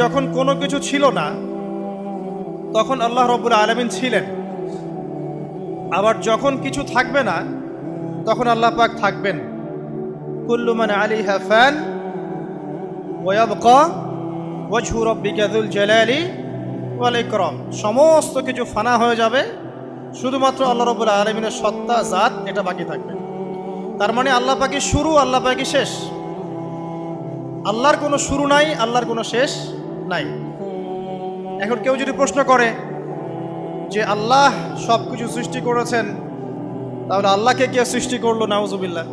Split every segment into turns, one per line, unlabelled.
যখন কোনো কিছু ছিল না তখন আল্লাহ রাব্বুল আলামিন ছিলেন, আবার যখন কিছু থাকবে না তখন আল্লাহ পাক থাকবেন। কুল্লু মান আলাইহা ফান ওয়া ইয়াবকা ওয়াজহু রাব্বিকা যুল জালালি ওয়াল ইকরাম। সমস্ত কিছু ফানা হয়ে যাবে, শুধুমাত্র আল্লাহ রাব্বুল আলামিনের সত্তা জাত এটা বাকি থাকবে। তার মানে আল্লাহ পাকই শুরু, আল্লাহ পাকই শেষ। আল্লাহর কোনো শুরু নাই, আল্লাহর কোনো শেষ নাই। এখন কেউ যদি প্রশ্ন করে যে আল্লাহ সব কিছু সৃষ্টি করেছেন, তাহলে আল্লাহকে কে সৃষ্টি করলো, নাউজুবিল্লাহ,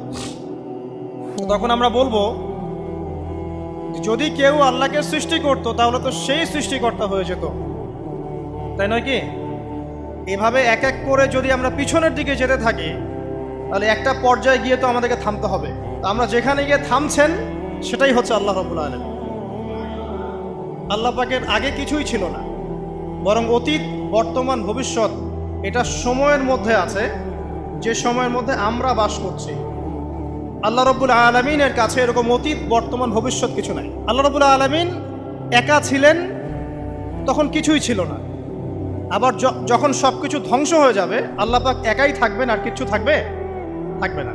তখন আমরা বলবো যদি কেউ আল্লাহকে সৃষ্টি করতো তাহলে তো সেই সৃষ্টিকর্তা হয়ে যেত, তাই নয় কি? এভাবে এক এক করে যদি আমরা পিছনের দিকে যেতে থাকি তাহলে একটা পর্যায়ে গিয়ে তো আমাদেরকে থামতে হবে। তো আমরা যেখানে গিয়ে থামছেন সেটাই হচ্ছে আল্লাহ রাব্বুল আলামিন। আল্লাহ পাকের আগে কিছুই ছিল না, বরং অতীত, বর্তমান, ভবিষ্যৎ এটা সময়ের মধ্যে আছে, যে সময়ের মধ্যে আমরা বাস করছি। আল্লাহ রাব্বুল আলামিনের কাছে এরকম অতীত, বর্তমান, ভবিষ্যৎ কিছু নাই। আল্লাহ রাব্বুল আলামিন একা ছিলেন, তখন কিছুই ছিল না। আবার যখন সব কিছু ধ্বংস হয়ে যাবে আল্লাহ পাক একাই থাকবেন, আর কিছু থাকবে না।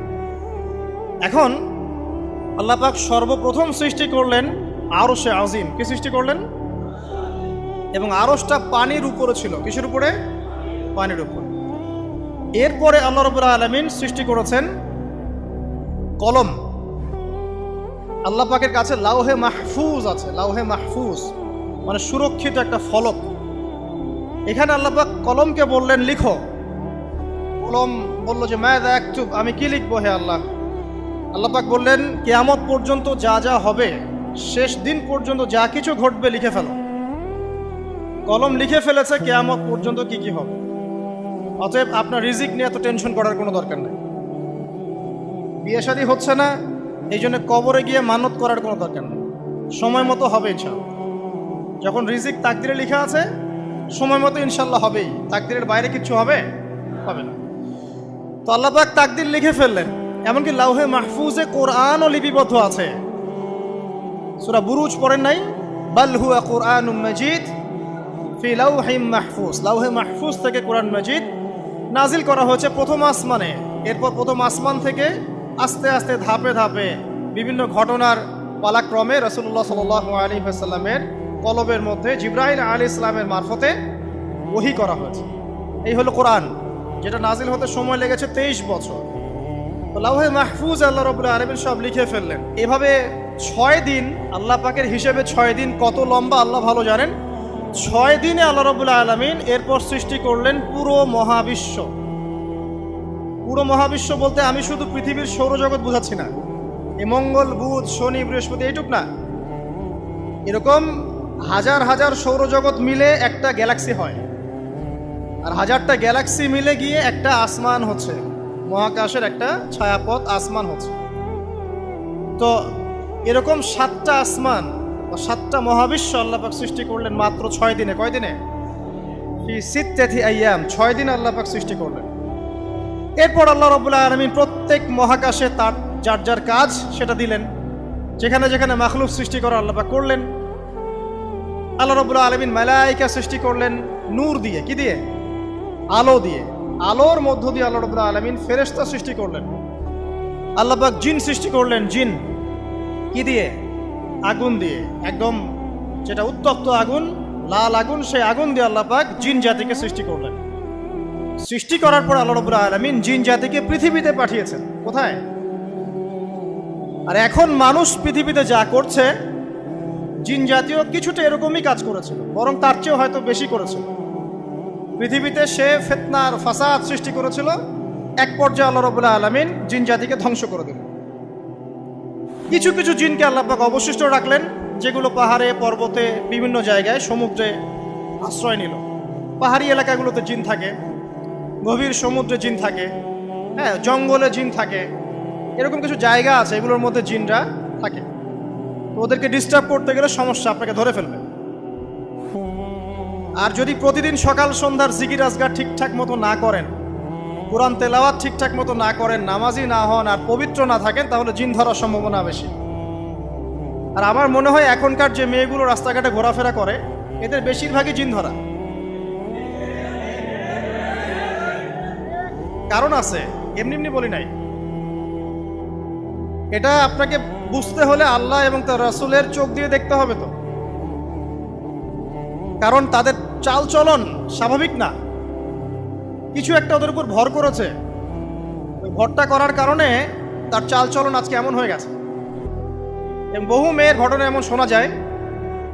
এখন আল্লাহ পাক সর্বপ্রথম সৃষ্টি করলেন আরশে আজিম। কি সৃষ্টি করলেন? এবং আরশটা পানির উপরে ছিল। কিসের উপরে? পানির উপরে। এরপরে আল্লাহ রাব্বুল আলামিন সৃষ্টি করেছেন কলম। আল্লাহ পাকের কাছে লাউহে মাহফুজ আছে। লাউহে মাহফুজ মানে সুরক্ষিত একটা ফলক। এখানে আল্লাহ পাক কলমকে বললেন লিখো। কলম বলল যে মাযা আকতুব, আমি কি লিখবো হে আল্লাহ? আল্লাহ পাক বললেন কিয়ামত পর্যন্ত যা যা হবে, শেষ দিন পর্যন্ত যা কিছু ঘটবে লিখে ফেলো। কলম লিখে ফেলেছে কিয়ামত পর্যন্ত কি কি হবে। অতএব আপনার রিজিক নিয়ে এত টেনশন করার কোনো দরকার নেই। বিয়ে শাদী হচ্ছে না, এই জন্য কবরে গিয়ে মানত করার কোনো দরকার নেই। সময় মতো হবে ইনশাআল্লাহ। যখন রিজিক তাকদিরে লেখা আছে সময় মতো ইনশাআল্লাহ হবেই। তাকদিরের বাইরে কিছু হবে না। তো আল্লাহ পাক তাকদির লিখে ফেললেন। এমনকি লাউহে মাহফুজে কোরআনও লিপিবদ্ধ আছে। সূরা বুরুজ পড়েন নাই? বাল হুয়া কুরআনুম মাজিদ ফি লাউহিম মাহফুজ। লাউহে মাহফুজ থেকে কোরআন মাজিদ নাজিল করা হয়েছে প্রথম আসমানে। এরপর প্রথম আসমান থেকে আস্তে আস্তে ধাপে ধাপে বিভিন্ন ঘটনার পালাক্রমে রাসূলুল্লাহ সাল্লাল্লাহু আলাইহি ওয়াসাল্লামের কলবের মধ্যে জিবরাইল আলাইহিস সালামের মারফতে ওহী করা হয়েছে। এই হলো কোরআন, যেটা নাজিল হতে সময় লেগেছে 23 বছর। তো লাউহে মাহফুজ আল্লাহ রাব্বুল আলামিন সব লিখে ফেললেন। এভাবে 6 দিন, আল্লাহ পাকের হিসেবে 6 দিন কত লম্বা আল্লাহ ভালো জানেন। 6 দিনে আল্লাহ রাব্বুল আলামিন এরপর সৃষ্টি করলেন পুরো মহাবিশ্ব। পুরো মহাবিশ্ব বলতে আমি শুধু পৃথিবীর সৌরজগৎ বোঝাচ্ছি না। এই মঙ্গল, বুধ, শনি, বৃহস্পতি এইটুক না, এরকম হাজার হাজার সৌরজগৎ মিলে একটা গ্যালাক্সি হয়, আর হাজারটা গ্যালাক্সি মিলে গিয়ে একটা আসমান হচ্ছে, মহাকাশের একটা ছায়াপথ আসমান হচ্ছে। তো এরকম 7টা আসমান বা 7টা মহাবিশ্ব আল্লাহ পাক সৃষ্টি করলেন মাত্র 6 দিনে। কয় দিনে? ফি সিত্তাতি আইয়াম। 6 দিনে আল্লাহ পাক সৃষ্টি করলেন। এরপর আল্লাহ রাব্বুল আলামিন প্রত্যেক মহাকাশে তার যার যার কাজ সেটা দিলেন। যেখানে যেখানে মাখলুক সৃষ্টি করা আল্লাহ পাক করলেন। আল্লাহ রাব্বুল আলামিন মালায়েকা সৃষ্টি করলেন নূর দিয়ে। কি দিয়ে? আলো দিয়ে। আলোর মধ্য দিয়ে আল্লাহ রাব্বুল আলামিন ফেরেশতা সৃষ্টি করলেন। আল্লাহ পাক জিন সৃষ্টি করলেন। জিন কি দিয়ে? আগুন দিয়ে। একদম যেটা উত্তপ্ত আগুন, লাল আগুন, সেই আগুন দিয়ে আল্লাহ পাক জিন জাতিকে সৃষ্টি করলেন। সৃষ্টি করার পর আল্লাহ রাব্বুল আলামিন জিন জাতিকে পৃথিবীতে পাঠিয়েছেন। কোথায়? আর এখন মানুষ পৃথিবীতে যা করছে, জিন জাতীয় কিছুটা এরকমই কাজ করেছিল, বরং তার চেয়েও হয়তো বেশি করেছিল। পৃথিবীতে সে ফিতনা আর ফাসাদ সৃষ্টি করেছিল। এক পর্যায়ে আল্লাহ রাব্বুল আলামিন জিন জাতিকে ধ্বংস করে দিলেন। কিছু কিছু জিনকে আল্লাহ পাক অবশিষ্ট রাখলেন, যেগুলো পাহাড়ে, পর্বতে, বিভিন্ন জায়গায়, সমুদ্রে আশ্রয় নিল। পাহাড়ি এলাকাগুলোতে জিন থাকে, গভীর সমুদ্রে জিন থাকে, হ্যাঁ, জঙ্গলে জিন থাকে। এরকম কিছু জায়গা আছে এগুলোর মধ্যে জিনরা থাকে। তো ওদেরকে ডিস্টার্ব করতে গেলে সমস্যা, আপনাকে ধরে ফেলবে। আর যদি প্রতিদিন সকাল সন্ধ্যার জিকির আজগার ঠিকঠাক মতো না করেন, কোরআন তেলাওয়াত ঠিকঠাক মতো না করেন, নামাজি না হন, আর পবিত্র না থাকেন, তাহলে জিন ধরার সম্ভাবনা বেশি। আর আমার মনে হয় এখনকার যে মেয়েগুলো রাস্তাঘাটে ঘোরাফেরা করে এদের বেশিরভাগই জিন ধরা। কারণ আছে, এমনি এমনি বলি নাই। এটা আপনাকে বুঝতে হলে আল্লাহ এবং তার রাসূলের চোখ দিয়ে দেখতে হবে তো, কারণ তাদের চালচলন স্বাভাবিক না, কিছু একটা ওদের উপর ভর করেছে। ওই ভরটা করার কারণে তার চালচলন আজকে এমন হয়ে গেছে। এবং বহু মেয়ের ঘটনা এমন শোনা যায়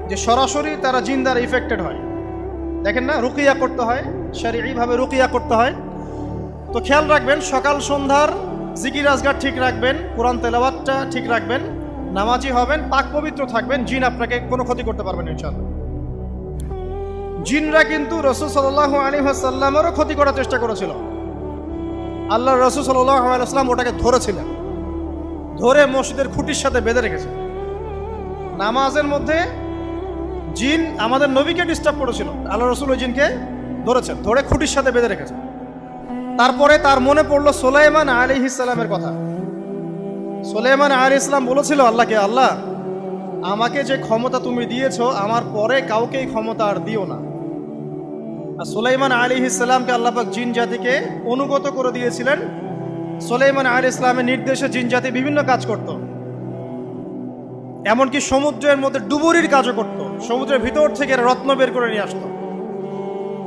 যে সরাসরি তারা জিন দ্বারা ইফেক্টেড হয়। দেখেন না, রুকিয়া করতে হয়, শরীয়ীভাবে রুকিয়া করতে হয়। তো খেয়াল রাখবেন, সকাল সন্ধ্যার জিকির আজগার ঠিক রাখবেন, কোরআন তেলাওয়াতটা ঠিক রাখবেন, নামাজি হবেন, পাক পবিত্র থাকবেন, জিন আপনাকে কোনো ক্ষতি করতে পারবেন ইনশাআল্লাহ। জিনরা কিন্তু রাসূল সাল্লাল্লাহু আলাইহি ওয়াসাল্লামেরও ক্ষতি করার চেষ্টা করেছিল। আল্লাহর রাসূল সাল্লাল্লাহু আলাইহি ওয়াসাল্লাম ওটাকে ধরেছিলেন, ধরে মসজিদের খুঁটির সাথে বেঁধে রেখেছে। নামাজের মধ্যে জিন আমাদের নবীকে ডিস্টার্ব করেছিল, আল্লাহ রাসূল ওই জিনকে ধরেছেন, ধরে খুঁটির সাথে বেঁধে রেখেছে। তারপরে তার মনে পড়লো সুলাইমান আলাইহিস সালামের কথা। সুলাইমান আলাইহিস সালাম বলেছিল আল্লাহকে, আল্লাহ আমাকে যে ক্ষমতা তুমি দিয়েছো আমার পরে কাউকে এই ক্ষমতা আর দিও না। আর সুলাইমান আলাইহিস সালামকে আল্লাহ পাক জিন জাতিকে অনুগত করে দিয়েছিলেন। সুলাইমান আলাইহিস সালামের নির্দেশে জিন জাতি বিভিন্ন কাজ করত, এমনকি সমুদ্রের মধ্যে ডুবুরির কাজও করত, সমুদ্রের ভিতর থেকে রত্ন বের করে নিয়ে আসতো।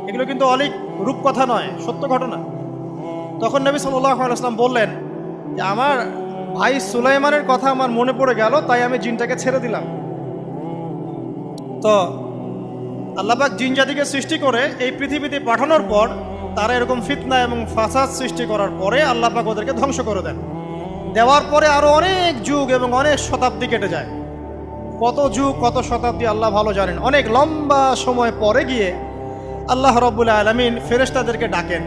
এগুলো কিন্তু অলিক রূপকথা নয়, সত্য ঘটনা। তখন নবী সাল্লাল্লাহু আলাইহি ওয়াসাল্লাম বললেন যে আমার ভাই সুলাইমানের কথা আমার মনে পড়ে গেল, তাই আমি জিনটাকে ছেড়ে দিলাম। তো আল্লাহ পাক জিন জাতিকে সৃষ্টি করে এই পৃথিবীতে পাঠানোর পর তারা এরকম ফিতনা এবং ফাসাদ সৃষ্টি করার পরে আল্লাহ পাক ওদেরকে ধ্বংস করে দেন। দেওয়ার পরে আরো অনেক যুগ এবং অনেক শতাব্দী কেটে যায়। কত যুগ কত শতাব্দী আল্লাহ ভালো জানেন। অনেক লম্বা সময় পরে গিয়ে আল্লাহ রাব্বুল আলামিন ফেরেশতাদেরকে ডাকেন।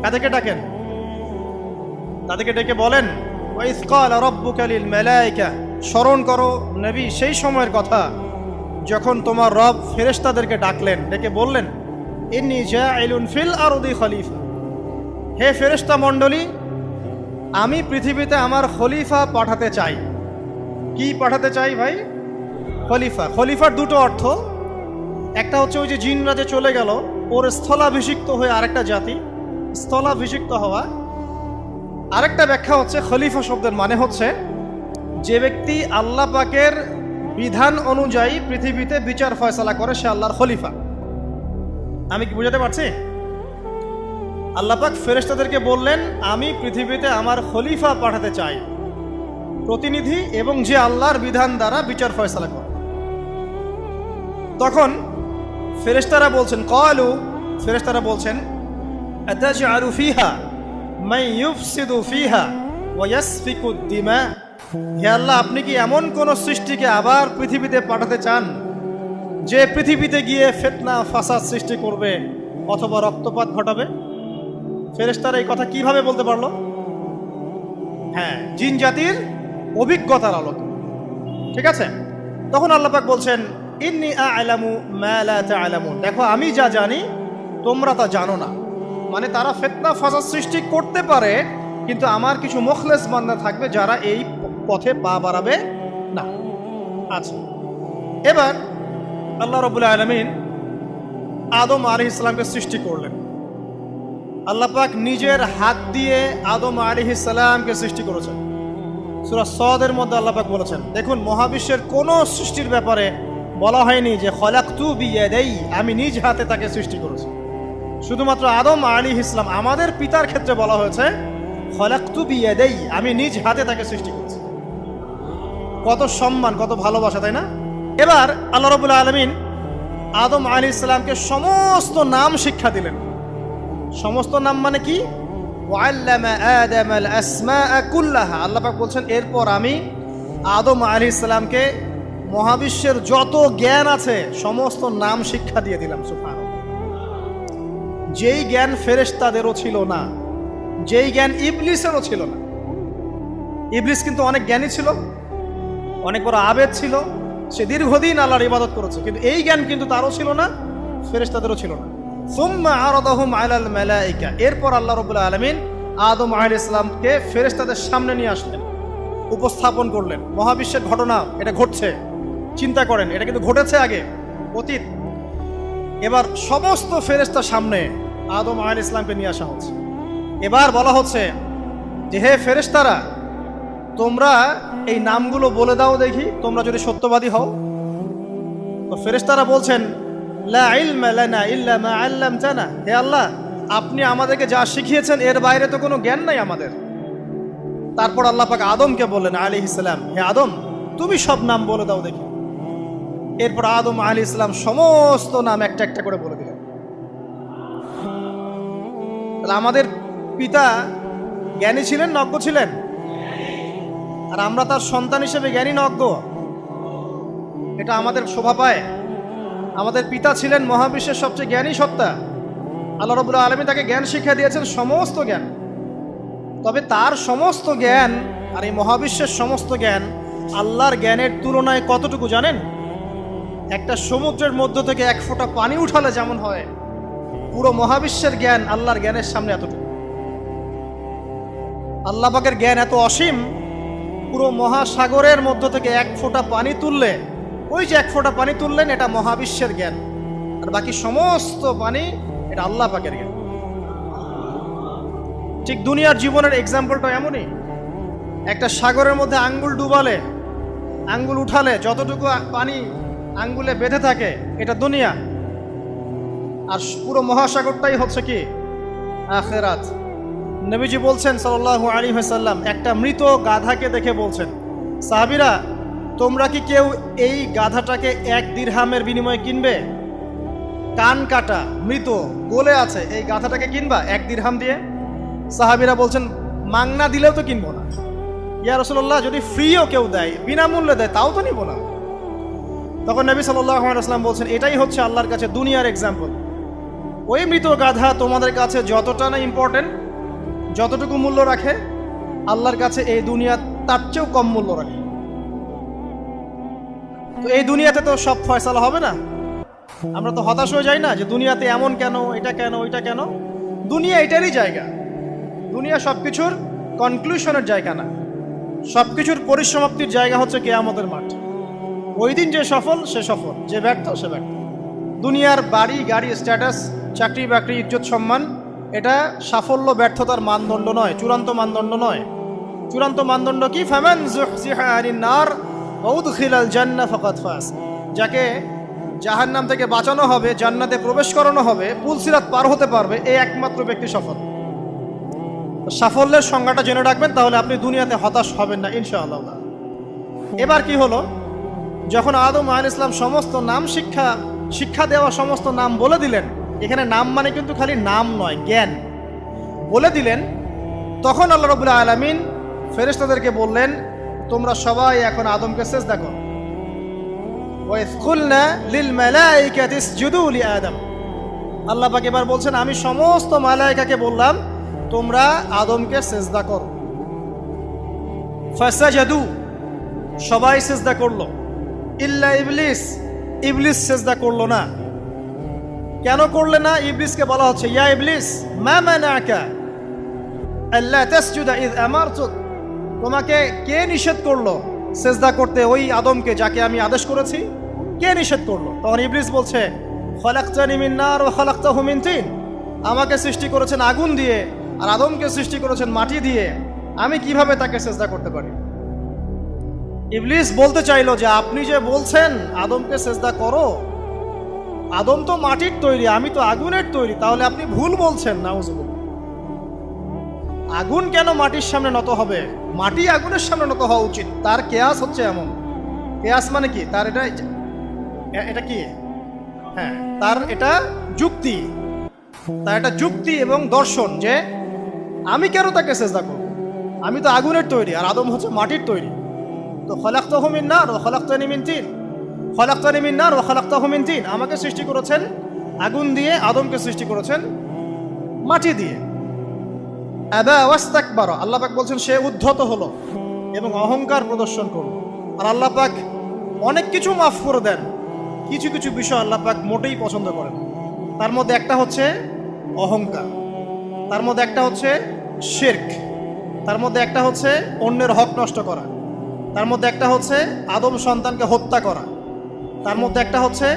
কাদেরকে ডাকেন? তাদেরকে ডেকে বলেন, ওয়াইজ ক্বালা রাব্বুকা লিল মালায়েকা, স্মরণ করো নবী সেই সময়ের কথা যখন তোমার রব ফেরেশতাদেরকে ডাকলেন, ডেকে বললেন, ইন্নী জাইলুন ফিল আরদি খলিফা, হে ফেরেশতা মণ্ডলী আমি পৃথিবীতে আমার খলিফা পাঠাতে চাই। কি পাঠাতে চাই ভাই? খলিফা। খলিফার দুটো অর্থ, একটা হচ্ছে ওই যে জিনরা যে চলে গেল ওর স্থলাভিষিক্ত হয়ে আরেকটা জাতি, স্থলাভিষিক্ত হওয়া। আরেকটা ব্যাখ্যা হচ্ছে খলিফা শব্দের মানে হচ্ছে যে ব্যক্তি আল্লাহ পাকের বিধান অনুযায়ী পৃথিবীতে বিচার ফয়সালা করে সে আল্লাহর খলিফা। আমি কি বুঝাতে পারছি? আল্লাহ পাক ফেরেশতাদেরকে বললেন আমি পৃথিবীতে আমার খলিফা পাঠাতে চাই, প্রতিনিধি এবং যে আল্লাহর বিধান দ্বারা বিচার ফয়সালা করে। তখন ফেরেশতারা বলছেন, ক্বালু, ফেরেশতারা বলছেন, আতাজআলু ফিহা মান ইউফসিদু ফিহা ওয়া ইয়াসফিকু দিমা, হে আল্লাহ আপনি কি এমন কোন সৃষ্টিকে আবার পৃথিবীতে পাঠাতে চান যে পৃথিবীতে গিয়ে ফিতনা ফাসাদ সৃষ্টি করবে অথবা রক্তপাত ঘটাবে? ফেরেশতারা এই কথা কিভাবে বলতে পারলো? হ্যাঁ, জিন জাতির অভিজ্ঞতার আলোকে। ঠিক আছে, তখন আল্লাহ পাক বলছেন, ইন্নী আ'লামু মা লা তা'লামুন, দেখো আমি যা জানি তোমরা তা জানো না। মানে তারা ফিতনা ফাসাদ সৃষ্টি করতে পারে, কিন্তু আমার কিছু মুখলেস বান্দা থাকবে যারা এই পথে পা বাড়াবে না। আচ্ছা, এবার আল্লাহ রাব্বুল আলামিন আদম আলাইহিস সালামকে সৃষ্টি করলেন। আল্লাহ পাক নিজের হাত দিয়ে আদম আলাইহিস সালামকে সৃষ্টি করেছেন। সূরা সাদের মধ্যে আল্লাহ পাক বলেছেন, দেখুন মহাবিশ্বের কোন সৃষ্টির ব্যাপারে বলা হয়নি যে খলাকতু বিয়াদাই, আমি নিজ হাতে তাকে সৃষ্টি করেছি। শুধুমাত্র আদম আলাইহিস সালাম, আমাদের পিতার ক্ষেত্রে বলা হয়েছে খলাকতু বিয়াদাই, আমি নিজ হাতে তাকে সৃষ্টি করেছি। কত সম্মান, কত ভালোবাসা, তাই না? এবার আল্লাহ রাব্বুল আলামিন আদম আলাইহিস সালামকে সমস্ত নাম শিক্ষা দিলেন। সমস্ত নাম মানে কি? ওয়াল্লামা আদামাল আসমাআ কুল্লাহা, আল্লাহ পাক বলছেন এরপর আমি আদম আলাইহিস সালামকে মহাবিশ্বের যত জ্ঞান আছে সমস্ত নাম শিক্ষা দিয়ে দিলাম। সুবহানাল্লাহ। যেই জ্ঞান ফেরেশতাদেরও ছিল না, যেই জ্ঞান ইবলিসেরও ছিল না। ইবলিস কিন্তু অনেক জ্ঞানী ছিল, অনেক বড় আবেদ ছিল, সে দীর্ঘদিন আল্লাহর ইবাদত করেছে, কিন্তু এই জ্ঞান কিন্তু তারও ছিল না, ফেরেশতাদেরও ছিল না। সুম্মা আরাদাহুম আলাল মালায়েকা, এরপর আল্লাহ রাব্বুল আলামিন আদম আলাইহিস সালামকে ফেরেশতাদের সামনে নিয়ে আসলেন। উপস্থাপন করলেন। মহাবিশ্বের ঘটনা, এটা ঘটছে, চিন্তা করেন, এটা কিন্তু ঘটেছে আগে, অতীত। এবার সমস্ত ফেরেশতার সামনে আদম আলাইহিস সালামকে নিয়ে আসা হচ্ছে। এবার বলা হচ্ছে যে হে ফেরেশতারা, তোমরা এই নামগুলো বলে দাও দেখি, তোমরা যদি সত্যবাদী হও। তো ফেরেশতারা বলছেন লা ইলমা লানা ইল্লা মা আল্লামতানা, হে আল্লাহ, আপনি আমাদেরকে যা শিখিয়েছেন এর বাইরে তো কোনো জ্ঞান নাই আমাদের। তারপর আল্লাহ পাক আদমকে বললেন আলাইহিস সালাম, হে আদম, তুমি সব নাম বলে দাও দেখি। এরপর আদম আলাইহিস সালাম সমস্ত নাম একটা একটা করে বলে দিলেন। তাহলে আমাদের পিতা জ্ঞানী ছিলেন, নজ্ঞ ছিলেন? আর আমরা তার সন্তান হিসেবে জ্ঞানী নজ্ঞ, এটা আমাদের শোভা পায়। আমাদের পিতা ছিলেন মহাবিশ্বের সবচেয়ে জ্ঞানী সত্তা। আল্লাহ রাব্বুল আলামিন তাকে জ্ঞান শিক্ষা দিয়েছেন, সমস্ত জ্ঞান। তবে তার সমস্ত জ্ঞান আর এই মহাবিশ্বের সমস্ত জ্ঞান আল্লাহর জ্ঞানের তুলনায় কতটুকু জানেন? একটা সমুদ্রের মধ্য থেকে এক ফোঁটা পানি উঠালে যেমন হয়, পুরো মহাবিশ্বের জ্ঞান আল্লাহর জ্ঞানের সামনে এতটুকু। আল্লাহ পাকের জ্ঞান এত অসীম, পুরো মহাসাগরের মধ্য থেকে এক ফোঁটা পানি তুললে, ওই যে এক ফোঁটা পানি তুললেন, এটা মহাবিশ্বের জ্ঞান। আর বাকি সমস্ত পানি এটা আল্লাহ পাকের জ্ঞান। ঠিক দুনিয়ার জীবনের এক্সাম্পলটা এমনই। একটা সাগরের মধ্যে আঙ্গুল ডুবালে, আঙ্গুল উঠালে যতটুকু পানি আঙ্গুলে বেঁধে থাকে, এটা দুনিয়া। আর পুরো মহাসাগরটাই হচ্ছে কি? আখিরাত। নবীজি বলছেন সাল্লাল্লাহু আলাইহি ওয়াসাল্লাম, একটা মৃত গাধাকে দেখে বলছেন, সাহাবীরা, তোমরা কি কেউ এই গাধাটাকে 1 দিরহামের বিনিময়ে কিনবে? কান কাটা, মৃত, গলে আছে, এই গাধাটাকে কিনবা 1 দিরহাম দিয়ে? সাহাবীরা বলছেন, মাংনা দিলেও তো কিনবো না। ইয়া রাসূলুল্লাহ, যদি ফ্রিও কেউ দেয়, বিনামূল্যে দেয়, তাও তো নিব না। তখন নবী সাল্লাল্লাহু আলাইহি ওয়াসাল্লাম বলছেন, এটাই হচ্ছে আল্লাহর কাছে দুনিয়ার এক্সাম্পল। ওই মৃত গাধা তোমাদের কাছে যতটা না ইম্পর্টেন্ট, যতটুকু মূল্য রাখে, আল্লাহর কাছে এই দুনিয়া তার চেয়েও কম মূল্য রাখে। তো এই দুনিয়াতে তো সব ফয়সালা হবে না। আমরা তো হতাশ হয়ে যাই না যে দুনিয়াতে এমন কেন, এটা কেন, ওইটা কেন। দুনিয়া এটারই জায়গা। দুনিয়া সবকিছুর কনক্লুশনের জায়গা না, সবকিছুর পরিসমাপ্তির জায়গা হচ্ছে কিয়ামতের মাঠ। ওই দিন যে সফল সে সফল, যে ব্যর্থ সে ব্যর্থ। দুনিয়ার বাড়ি গাড়ি, স্ট্যাটাস, চাকরি বাকরি, ইজ্জত সম্মান, এটা সাফল্য ব্যর্থতার মানদণ্ড নয়, চূড়ান্ত মানদণ্ড নয়। চূড়ান্ত মানদণ্ড কি? ফামান যুহজিহা আনিন নার ওয়া উদখিলাল জান্নাহ ফাকাদ ফাজ। যাকে জাহান্নাম থেকে বাঁচানো হবে, জান্নাতে প্রবেশ করানো হবে, পুলসিরাত পার হতে পারবে, এই একমাত্র ব্যক্তি সফল। সাফল্যের সংজ্ঞাটা জেনে রাখবেন, তাহলে আপনি দুনিয়াতে হতাশ হবেন না ইনশাআল্লাহ। এবার কি হলো, যখন আদম আলাইহিস সালাম সমস্ত নাম শিক্ষা দেওয়া সমস্ত নাম বলে দিলেন, এখানে নাম মানে কিন্তু খালি নাম নয়, জ্ঞান বলে দিলেন, তখন আল্লাহ রাব্বুল আলামিন ফেরেশতাদেরকে বললেন, তোমরা সবাই এখন আদমকে সিজদা করো। ওয়া ইয কুলনা লিল মালাইকাতি ইসজুদু লি আদম। আল্লাহ পাক এবার বলছেন, আমি সমস্ত মালায়েকাকে বললাম তোমরা আদমকে সিজদা করো। ফাসাজাদু, সবাই সিজদা করলো, ইল্লা ইবলিস, ইবলিস সিজদা করলো না। কেন করলে না? ইবলিসকে বলা হচ্ছে, ইয়া ইবলিস মা মানাকা আল্লা তাসজুদা ইয আমারতুক, তোমাকে কে নিষেধ করলো সিজদা করতে ওই আদমকে যাকে আমি আদেশ করেছি? কে নিষেধ করলো? তখন ইবলিস বলছে, খলাকতানি মিন নার ওয়া খলাকতাহু মিন তিন, আমাকে সৃষ্টি করেছেন আগুন দিয়ে আর আদমকে সৃষ্টি করেছেন মাটি দিয়ে, আমি কিভাবে তাকে সিজদা করতে পারি? ইবলিস বলতে চাইলো যে আপনি যে বলছেন আদমকে সিজদা করো, আদম তো মাটির তৈরি, আমি তো আগুনের তৈরি, তাহলে আপনি ভুল বলছেন। নাউজুবিল্লাহ। আগুন কেন মাটির সামনে নত হবে? মাটি আগুনের সামনে নত হওয়া উচিত। তার কেয়াস হচ্ছে এমন। কেয়াস মানে কি? তার এটা কি? হ্যাঁ, তার এটা যুক্তি, তার এটা যুক্তি এবং দর্শন যে আমি কেন তাকে সিজদা করব? আমি তো আগুনের তৈরি আর আদম হচ্ছে মাটির তৈরি। তো খলাকতাহু মিন নার ওয়া খলাকতানি মিন তিন, খলাকতানি মিন নার ওয়া খলাকতাহু মিন তিন, আমাকে সৃষ্টি করেছেন আগুন দিয়ে, আদমকে সৃষ্টি করেছেন মাটি দিয়ে। আবা ওয়াস্তাকবারা, আল্লাহ পাক বলছেন সে উদ্ধত হলো এবং অহংকার প্রদর্শন করলো। আর আল্লাহ পাক অনেক কিছু মাফ করে দেন, কিছু কিছু বিষয় আল্লাহ পাক মোটেই পছন্দ করেন। তার মধ্যে একটা হচ্ছে অহংকার, তার মধ্যে একটা হচ্ছে শিরক, তার মধ্যে একটা হচ্ছে অন্যের হক নষ্ট করা। তার মধ্যে একটা হচ্ছে আদম সন্তানকে হত্যা করা, তার মধ্যে একটা হচ্ছে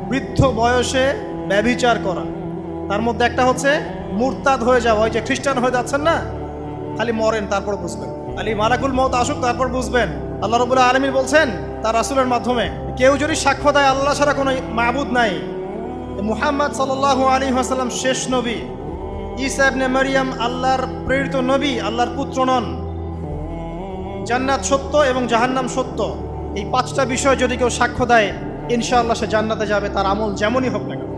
বৃদ্ধ বয়সে ব্যভিচার করা, তার মধ্যে একটা হচ্ছে মুরতাদ হয়ে যাওয়া। ওই যে খ্রিস্টান হয়ে যাচ্ছেন না, খালি মরেন তারপর বুঝবেন, খালি মালাকুল মউত আসুক তারপর বুঝবেন। আল্লাহ রাব্বুল আলামিন বলছেন তার রাসূলের মাধ্যমে, কেউ যদি সাক্ষ্য দেয় আল্লাহ ছাড়া কোনো মাবুদ নাই, মুহাম্মদ সাল্লাল্লাহু আলাইহি ওয়াসাল্লাম শেষ নবী, ঈসা ইবনে মারইয়াম আল্লাহর প্রেরিত নবী, আল্লাহর পুত্র নন, জান্নাত সত্য এবং জাহান্নাম সত্য, এই 5টা বিষয় যদি কেউ সাক্ষ্য দেয় ইনশাআল্লাহ সে জান্নাতে যাবে, তার আমল যেমনই হোক না কেন।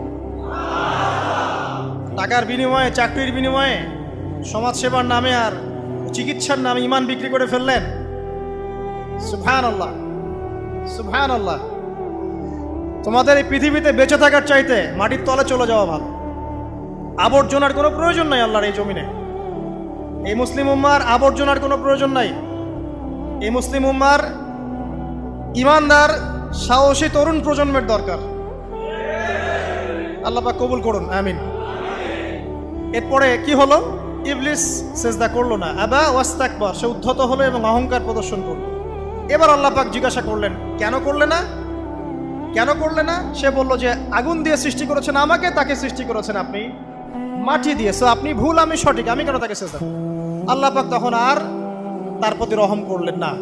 টাকার বিনিময়ে, চাকরির বিনিময়ে, সমাজসেবার নামে আর চিকিৎসার নামে ইমান বিক্রি করে ফেললেন, সুবহানাল্লাহ সুবহানাল্লাহ। তোমাদের এই পৃথিবীতে বেঁচে থাকার চাইতে মাটির তলে চলে যাওয়া ভালো। আবর্জনার কোনো প্রয়োজন নাই আল্লাহর এই জমিনে। এই মুসলিম উম্মার আবর্জনার কোনো প্রয়োজন নাই। এই মুসলিম উম্মার ইমানদার সাহসী তরুণ প্রজন্মের দরকার। আল্লাহ পাক কবুল করুন, আমিন। এরপরে কি হলো? ইবলিস সেজদা করলো না, আবা ওয়াস্তাকবার, সে উদ্ধত হলো এবং অহংকার প্রদর্শন করলো। এবার আল্লাহ পাক জিজ্ঞাসা করলেন, কেন করলে না, কেন করলে না? সে বলল যে আগুন দিয়ে সৃষ্টি করেছেন আমাকে, তাকে সৃষ্টি করেছেন আপনি মাটি দিয়ে, সো আপনি ভুল আমি সঠিক, আমি কেন তাকে সেজদা করব? আল্লাহ পাক তখন আর তার প্রতি রহম করলেন না।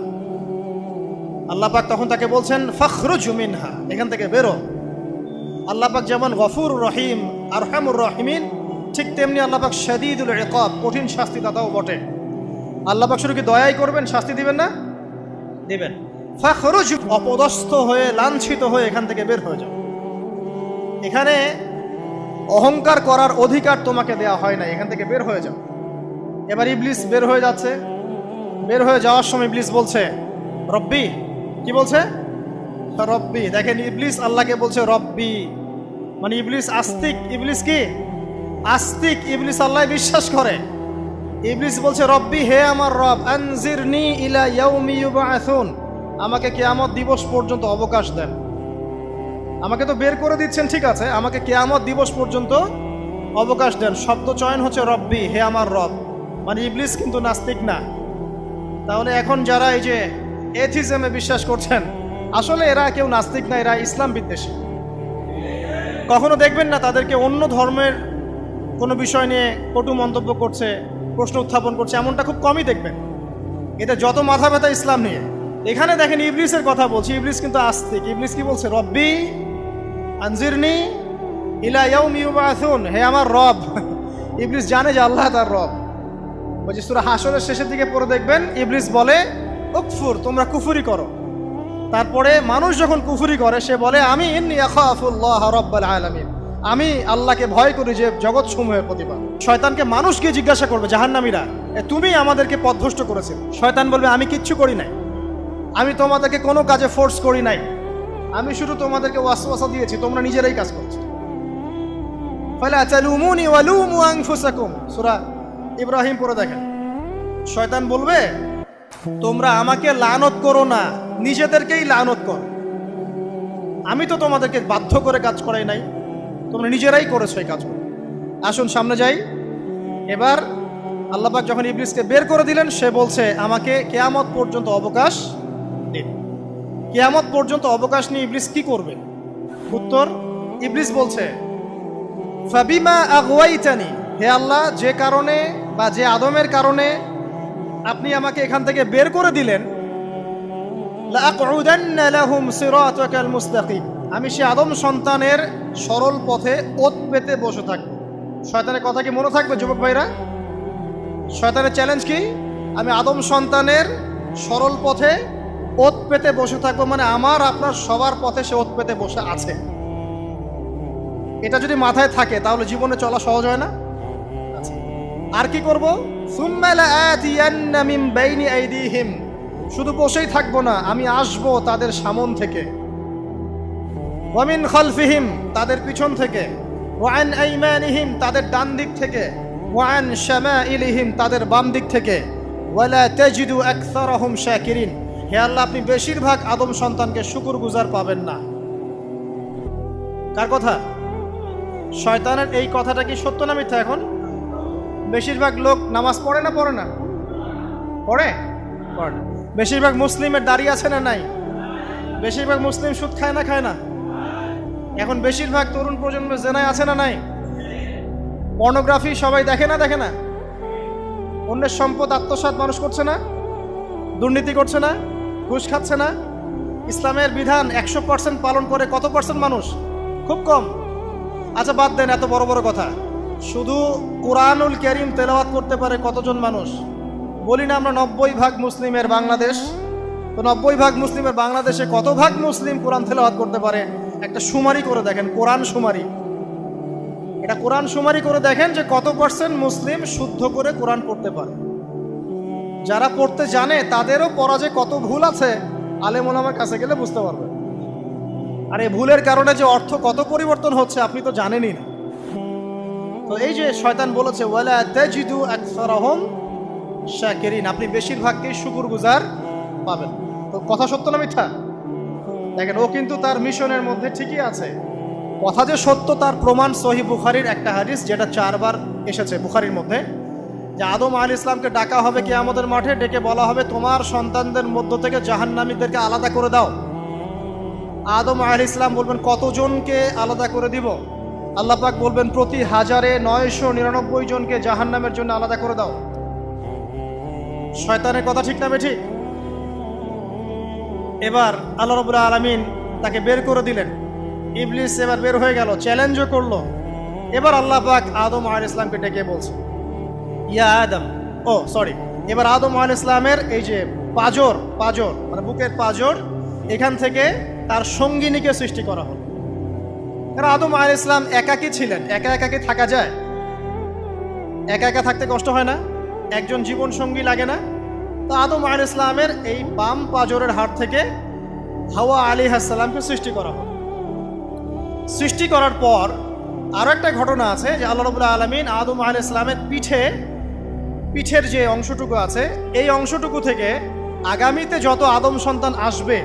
আল্লাহ পাক তখন তাকে বলছেন ফখরুজ মিনহা, এখান থেকে বেরো। আল্লাহ পাক যেমন গফুর রহিম আরহামুর রহিমিন, ঠিক তেমনি আল্লাহ পাক শাদীদুল ইকাব, কঠিন শাস্তি দাতাও বটে। আল্লাহ পাক শুধু কি দয়াই করবেন, শাস্তি দিবেন না? দিবেন। ফখরুজ, অপদস্থ হয়ে লাঞ্ছিত হয়ে এখান থেকে বের হয়ে যাও। এখানে অহংকার করার অধিকার তোমাকে দেয়া হয় না, এখান থেকে বের হয়ে যাও। এবার ইবলিস বের হয়ে যাচ্ছে। বের হয়ে যাওয়ার সময় ইবলিস বলছে রব্বি, কি বলছে? রব্বি। দেখেন ইবলিস আল্লাহকে বলছে রব্বি, মানে ইবলিস আস্তিক। ইবলিস কি আস্তিক? ইবলিস আল্লাহ বিশ্বাস করে। ইবলিস বলছে রব্বি, হে আমার রব, আনজিরনি ইলা ইয়াউমি ইউবআসুন, আমাকে কিয়ামত দিবস পর্যন্ত অবকাশ দেন। আমাকে তো বের করে দিচ্ছেন, ঠিক আছে, আমাকে কিয়ামত দিবস পর্যন্ত অবকাশ দেন। শব্দ চয়ন হচ্ছে রব্বি, হে আমার রব, মানে ইবলিস কিন্তু নাস্তিক না। তাহলে এখন যারা এই যে এথিজমে বিশ্বাস করছেন, আসলে এরা কেউ নাস্তিক না, এরা ইসলাম বিদ্বেষী। কখনো দেখবেন না তাদেরকে অন্য ধর্মের কোনো বিষয় নিয়ে কটু মন্তব্য করছে, প্রশ্ন উত্থাপন করছে, এমনটা খুব কমই দেখবেন। এতে যত মাথা ব্যথা ইসলাম নিয়ে। এখানে দেখেন ইবলিসের কথা বলছি, ইবলিস কিন্তু আস্তিক। ইবলিস কি বলছে? রব্বি আনজিরনি ইলা ইয়াউমি ইউবআসুন, হে আমার রব। ইবলিস জানে যে আল্লাহ তার রব। ওই যে সূরা হাশরের শেষের দিকে পড়ে দেখবেন ইবলিস বলে উকফুর, তোমরা কুফরি করো। তারপরে মানুষ যখন কুফরি করে সে বলে আমি ইন্নী আখাফুল্লাহ রাব্বাল আলামিন, আমি আল্লাহকে ভয় করি যে জগৎ সমূহের প্রতিপালক। শয়তানকে মানুষ গিয়ে জিজ্ঞাসা করবে, জাহান্নামীরা, তুমি আমাদেরকে পথভ্রষ্ট করেছিল। শয়তান বলবে আমি কিচ্ছু করি নাই, আমি তোমাদেরকে কোনো কাজে ফোর্স করি নাই, আমি শুধু তোমাদেরকে ওয়াসওয়াসা দিয়েছি, তোমরা নিজেরাই কাজ করছো। ফালা তালুমুনি ওয়ালুমু আনফুসাকুম, সূরা ইব্রাহিম পড়ে দেখেন। শয়তান বলবে তোমরা আমাকে লানত করো না, নিজেদেরকেই লানত করো, আমি তো তোমাদেরকে বাধ্য করে কাজ করাই নাই, তোমরা নিজেরাই করেছো এই কাজগুলো। আসুন সামনে যাই। এবার আল্লাহ পাক যখন ইবলিসকে বের করে দিলেন, সে বলছে আমাকে কিয়ামত পর্যন্ত অবকাশ দিন। কিয়ামত পর্যন্ত অবকাশ নিয়ে ইবলিস কি করবে? উত্তর, ইবলিস বলছে ফাবিমা আগওয়াইতানি, হে আল্লাহ, যে কারণে বা যে আদমের কারণে আপনি আমাকে এখান থেকে বের করে দিলেন, লাআকউদান্না লাহুম সিরাতাকাল মুস্তাকিম, আমি সে আদম সন্তানের সরল পথে ওত পেতে বসে থাকব। শয়তানের কথা কি মনে থাকবে যুবক ভাইরা? শয়তানের চ্যালেঞ্জ কি? আমি আদম সন্তানের সরল পথে ওত পেতে বসে থাকবো, মানে আমার আপনার সবার পথে সে ওত পেতে বসে আছে। এটা যদি মাথায় থাকে তাহলে জীবনে চলা সহজ হয় না? আচ্ছা, আর কি করবো? সুম্মা লাআতিয়ান্না মিন বাইনি আইদিহিম, শুধু বসেই থাকবো না, আমি আসবো তাদের সামন থেকে, ওয়া মিন খালফিহিম, তাদের পিছন থেকে, ওয়া আন আইমানিহিম, তাদের ডান দিক থেকে, ওয়া আন শামাইলিহিম, তাদের বাম দিক থেকে, ওয়ালা তাজিদু আকসারাহুম শাকিরিন, হে আল্লাহ, আপনি বেশিরভাগ আদম সন্তানকে শুকরগুজার পাবেন না। কার কথা? শয়তানের এই কথাটা কি সত্য না মিথ্যা? এখন বেশিরভাগ লোক নামাজ পড়ে না পড়ে না? পড়ে? পড়ে না। বেশিরভাগ মুসলিমের দাড়ি আছে না নাই? বেশিরভাগ মুসলিম সুদ খায় না খায় না? এখন বেশিরভাগ তরুণ প্রজন্মের জেনায় আছে না নাই? পর্নোগ্রাফি সবাই দেখে না দেখে না? অন্যের সম্পদ আত্মসাৎ মানুষ করছে না? দুর্নীতি করছে না? ঘুষ খাচ্ছে না? ইসলামের বিধান 100% পালন করে কত পার্সেন্ট মানুষ? খুব কম। আচ্ছা বাদ দেন এত বড় বড় কথা, শুধু কোরআনুল কারীম তেলাওয়াত করতে পারে কতজন মানুষ? বলি না আমরা 90% মুসলিমের বাংলাদেশ, তো 90% মুসলিমের বাংলাদেশে কত ভাগ মুসলিম কোরআন তেলাওয়াত করতে পারে? একটা শুমারি করে দেখেন, কোরআন শুমারি। এটা কোরআন শুমারি করে দেখেন যে কত পার্সেন্ট মুসলিম শুদ্ধ করে কোরআন পড়তে পারে। যারা পড়তে জানে তাদেরও পড়া যে কত ভুল আছে আলেম ওলামার কাছে গেলে বুঝতে পারবে। আর এই ভুলের কারণে যে অর্থ কত পরিবর্তন হচ্ছে আপনি তো জানেনই না। তো এই যে শয়তান বলেছে ওয়ালা তাজিদু আকসারাহুম শাকিরিন, আপনি বেশিরভাগকেই শুকরগুজার পাবেন। তো কথা সত্য না মিথ্যা? দেখেন ও কিন্তু তার মিশনের মধ্যে ঠিকই আছে। কথা যে সত্য তার প্রমাণ সহিহ বুখারীর একটা হাদিস, যেটা 4 বার এসেছে বুখারীর মধ্যে, যে আদম আলাইহিস সালামকে ডাকা হবে কিয়ামতের মাঠে, ডেকে বলা হবে তোমার সন্তানদের মধ্য থেকে জাহান্নামীদেরকে আলাদা করে দাও। আদম আলাইহিস সালাম বলবেন কতজনকে আলাদা করে দিব? আল্লাহ পাক বলবেন প্রতি 1099 জনকে জাহান্নামের জন্য আলাদা করে দাও। শয়তানের কথা ঠিক না বেঠিক? এবার আল্লাহ রাব্বুল আলামিন তাকে বের করে দিলেন। ইবলিস এবার বের হয়ে গেল, চ্যালেঞ্জও করলো। এবার আল্লাহ পাক আদম আলাইহিস সালামকে ডেকে বলছে ইয়া আদম, এবার আদম আলাইহিস সালামের এই যে পাজর মানে বুকের পাজর, এখান থেকে তার সঙ্গিনীকে সৃষ্টি করা হলো। কারণ আদম আলাইহিস সালাম একাকী ছিলেন, একা কি থাকা যায়? একা থাকতে কষ্ট হয় না? একজন জীবন সঙ্গী লাগে না? তো আদম আলাইহিস সালামের এই বাম পাজরের হাড় থেকে হাওয়া আলাইহিস সালামকে সৃষ্টি করা হলো। সৃষ্টি করার পর আরো একটা ঘটনা আছে যে আল্লাহ রাব্বুল আলামিন আদম আলাইহিস সালামের পিঠের যে অংশটুকু আছে, এই অংশটুকু থেকে আগামীতে যত আদম সন্তান আসবে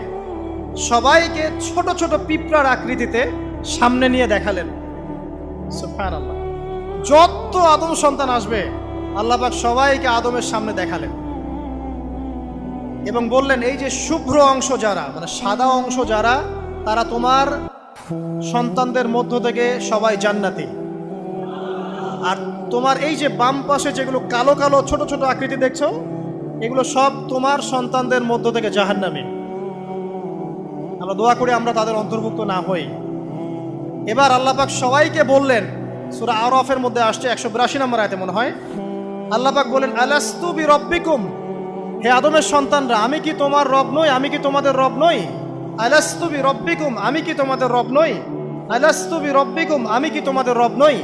সবাইকে ছোট ছোট পিঁপড়ার আকৃতিতে সামনে নিয়ে দেখালেন। সুবহানাল্লাহ। যত আদম সন্তান আসবে আল্লাহ পাক সবাইকে আদমের সামনে দেখালেন এবং বললেন এই যে শুভ্র অংশ যারা, মানে সাদা অংশ যারা, তারা তোমার সন্তানদের মধ্য থেকে সবাই জান্নাতি। আর তোমার এই যে বাম পাশে যেগুলো কালো কালো ছোট ছোট আকৃতি দেখছো, এগুলো সব তোমার সন্তানদের মধ্য থেকে জাহান্নামী। আমরা দোয়া করি আমরা তাদের অন্তর্ভুক্ত না হই। এবার আল্লাহ পাক সবাইকে বললেন, সূরা আরাফের মধ্যে আসছে 182 নম্বর আয়াতে মনে হয়, আল্লাহ পাক বলেন আলাস্তু বিরাব্বিকুম, হে আদমের সন্তানরা আমি কি তোমার রব নই? আমি কি তোমাদের রব নই? আলাস্তু বিরাব্বিকুম, আমি কি তোমাদের রব নই? আলাস্তু বিরাব্বিকুম, আমি কি তোমাদের রব নই?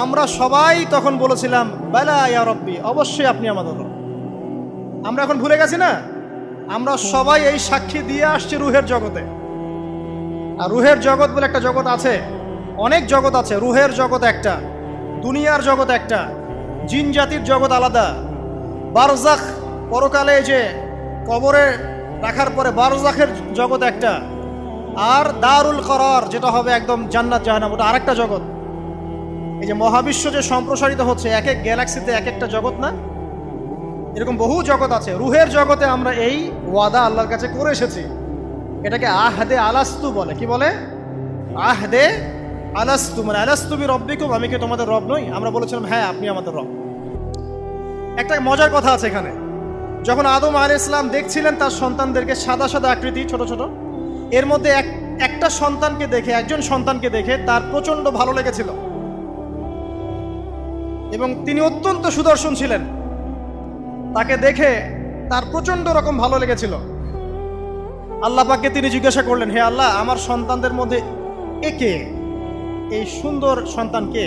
আমরা সবাই তখন বলেছিলাম বালা ইয়া রব্বি, অবশ্যই আপনি আমাদের রব। আমরা এখন ভুলে গেছি না? আমরা সবাই এই সাক্ষী দিয়ে আসছি রুহের জগতে। আর রুহের জগৎ বলে একটা জগৎ আছে, অনেক জগৎ আছে। রুহের জগৎ একটা, দুনিয়ার জগৎ একটা, জিন জাতির জগৎ আলাদা, বারজাখ পরকালে যে কবরে রাখার পরে বারজাখের জগৎ একটা, আর দারুল করার যেটা হবে একদম জান্নাত জাহান্নাম, ওটা আরেকটা জগৎ। এই যে মহাবিশ্ব যে সম্প্রসারিত হচ্ছে, এক এক গ্যালাক্সিতে এক একটা জগৎ না, এরকম বহু জগৎ আছে। রুহের জগতে আমরা এই ওয়াদা আল্লাহর কাছে করে এসেছি। এটাকে আহদে আলাস্তু বলে। কি বলে? আহদে আলাস্তু, মানে আলাস্তু বিরাব্বিকুম, আমি কি তোমাদের রব নই? আমরা বলেছিলাম হ্যাঁ আপনি আমাদের রব। একটা মজার কথা আছে এখানে, যখন আদম আলাইহিস সালাম দেখছিলেন তার সন্তানদেরকে সাদা সাদা আকৃতি ছোট ছোট, এর মধ্যে একটা সন্তানকে দেখে, একজন সন্তানকে দেখে তার প্রচন্ড ভালো লেগেছিল এবং তিনি অত্যন্ত সুদর্শন ছিলেন। তাকে দেখে তার প্রচন্ড রকম ভালো লেগেছিল। আল্লাহ পাককে তিনি জিজ্ঞাসা করলেন, হে আল্লাহ, আমার সন্তানদের মধ্যে একে, এই সুন্দর সন্তান কে?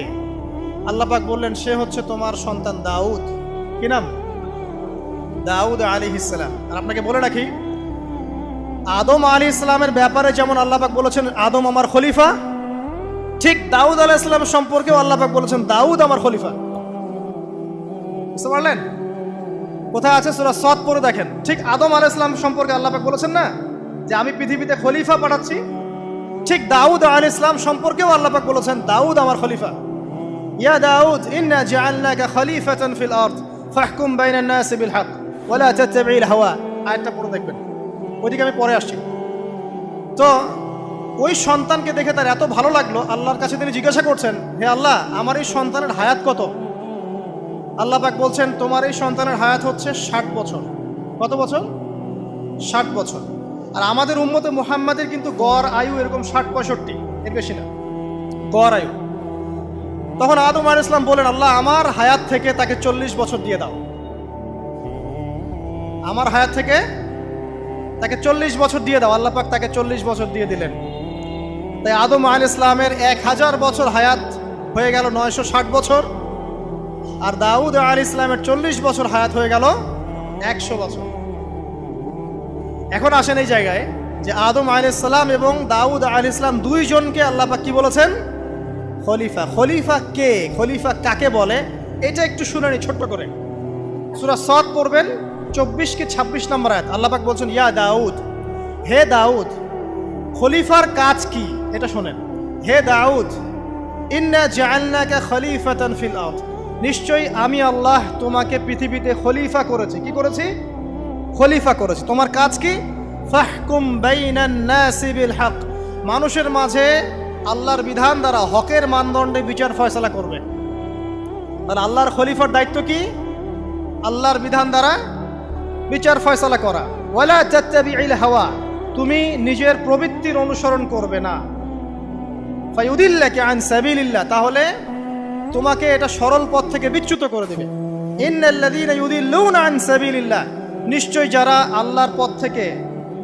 আল্লাহ পাক বললেন সে হচ্ছে তোমার সন্তান দাউদ। কি নাম? দাউদ আলাইহিস সালাম। আর আপনাকে বলে রাখি, আদম আলাইহিস সালামের ব্যাপারে যেমন আল্লাহ পাক বলেছেন আদম আমার খলিফা, ঠিক দাউদ আলাইহিস সালাম সম্পর্কেও আল্লাহ পাক বলেছেন দাউদ আমার খলিফা। বুঝতে পারলেন? কোথায় আছে? সূরা সদ পড়ে দেখেন। ঠিক আদম আলাইহিস সালাম সম্পর্কে আল্লাহ পাক বলেছেন না যে আমি পৃথিবীতে খলিফা পাঠাচ্ছি, ঠিক দাউদ আলাইহিস সালাম সম্পর্কেও আল্লাহ পাক বলেছেন দাউদ আমার খলিফা। ইয়া দাউদ ইন্না জাআলনাকা খলিফাতান ফিল আরদ ফাহকুম বাইনান নাস বিল হক ওয়া লা তাত্তাবি'ল হাওয়া আয়াতটা পড়ে দেখবেন, ওইদিকে আমি পরে আসছি। তো ওই সন্তানকে দেখে তার এত ভালো লাগলো, আল্লাহর কাছে তিনি জিজ্ঞাসা করছেন, হে আল্লাহ, আমার এই সন্তানের হায়াত কত? আল্লাহ পাক বলছেন, তোমার এই সন্তানের হায়াত হচ্ছে 60 বছর। কত বছর? 60 বছর। আর আমাদের উম্মতে মুহাম্মাদের কিন্তু গড় আয়ু এরকম 60-65, এর বেশি না গড় আয়ু। তখন আদম আলাইহিস সালাম বলেন, আল্লাহ, আমার হায়াত থেকে তাকে 40 বছর দিয়ে দাও। আমার হায়াত থেকে তাকে 40 বছর দিয়ে দাও। আল্লাহ পাক তাকে 40 বছর দিয়ে দিলেন। তাই আদম আলাইহিস সালামের 1000 বছর হায়াত হয়ে গেল 960 বছর, আর দাউদ আলাইহিস সালামের 40 বছর হায়াত হয়ে গেল 100 বছর। এখন আসেন এই জায়গায় যে আদম আলাইহিস সালাম এবং দাউদ আলাইহিস সালাম দুইজনকে আল্লাহ পাক কি বলেছেন? খলিফা। খলিফা কে? খলিফা কাকে বলে? এটা একটু শুনে নি ছোট্ট করে। সূরা সাদ পড়বেন, 24 কি 26 নম্বর আয়াত। আল্লাহ পাক বলছেন, ইয়া দাউদ, হে দাউদ, খলিফার কাজ কি এটা শোনেন। হে দাউদ, ইন্না জাআলনাকা খলিফাতান ফিল আরদ, নিশ্চয়ই আমি আল্লাহ তোমাকে পৃথিবীতে খলিফা করেছি। কি করেছি? খলিফা করেছি। তোমার কাজ কি? ফাহকুম বাইনান নাসি বিল হক, মানুষের মাঝে আল্লাহর বিধান দ্বারা হকের মানদণ্ডে বিচার ফয়সালা করবে। তাহলে আল্লাহর খলিফার দায়িত্ব কি? আল্লাহর বিধান দ্বারা বিচার ফয়সালা করা। ওয়ালা তাত্তাবিউল হাওয়া, তুমি নিজের প্রবৃত্তির অনুসরণ করবে না। ফায়ুদিল্লাকা আন সাবিলিল্লাহ, তাহলে তোমাকে এটা সরল পথ থেকে বিচ্যুত করে দেবে। ইন্নাল্লাযীনা ইউদিল্লুনা আন সাবিলিল্লাহ, নিশ্চয় যারা আল্লাহর পথ থেকে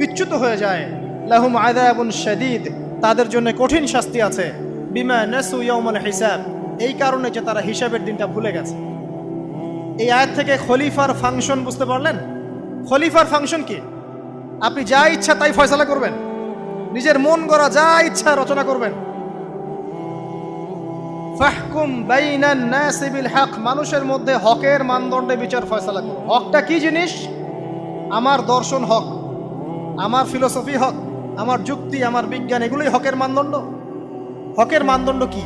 বিচ্যুত হয়ে যায়, লাহুম আযাবুন শাদীদ, তাদের জন্য কঠিন শাস্তি আছে। বিমা নাসু ইয়াউমাল হিসাব, এই কারণে যে তারা হিসাবের দিনটা ভুলে গেছে। এই আয়াত থেকে খলিফার ফাংশন বুঝতে পারলেন? খলিফার ফাংশন কি? আপনি যা ইচ্ছা তাই ফয়সালা করবেন, নিজের মন গড়া যা ইচ্ছা রচনা করবেন। ফাহকুম বাইনান নাসি বিল হক, মানুষের মধ্যে হকের মানদণ্ডে বিচার ফয়সালা করুন। হকটা কি জিনিস? আমার দর্শন হক, আমার ফিলোসফি হক, আমার যুক্তি, আমার বিজ্ঞান, এগুলোই হকের মানদণ্ড। হকের মানদণ্ড কি?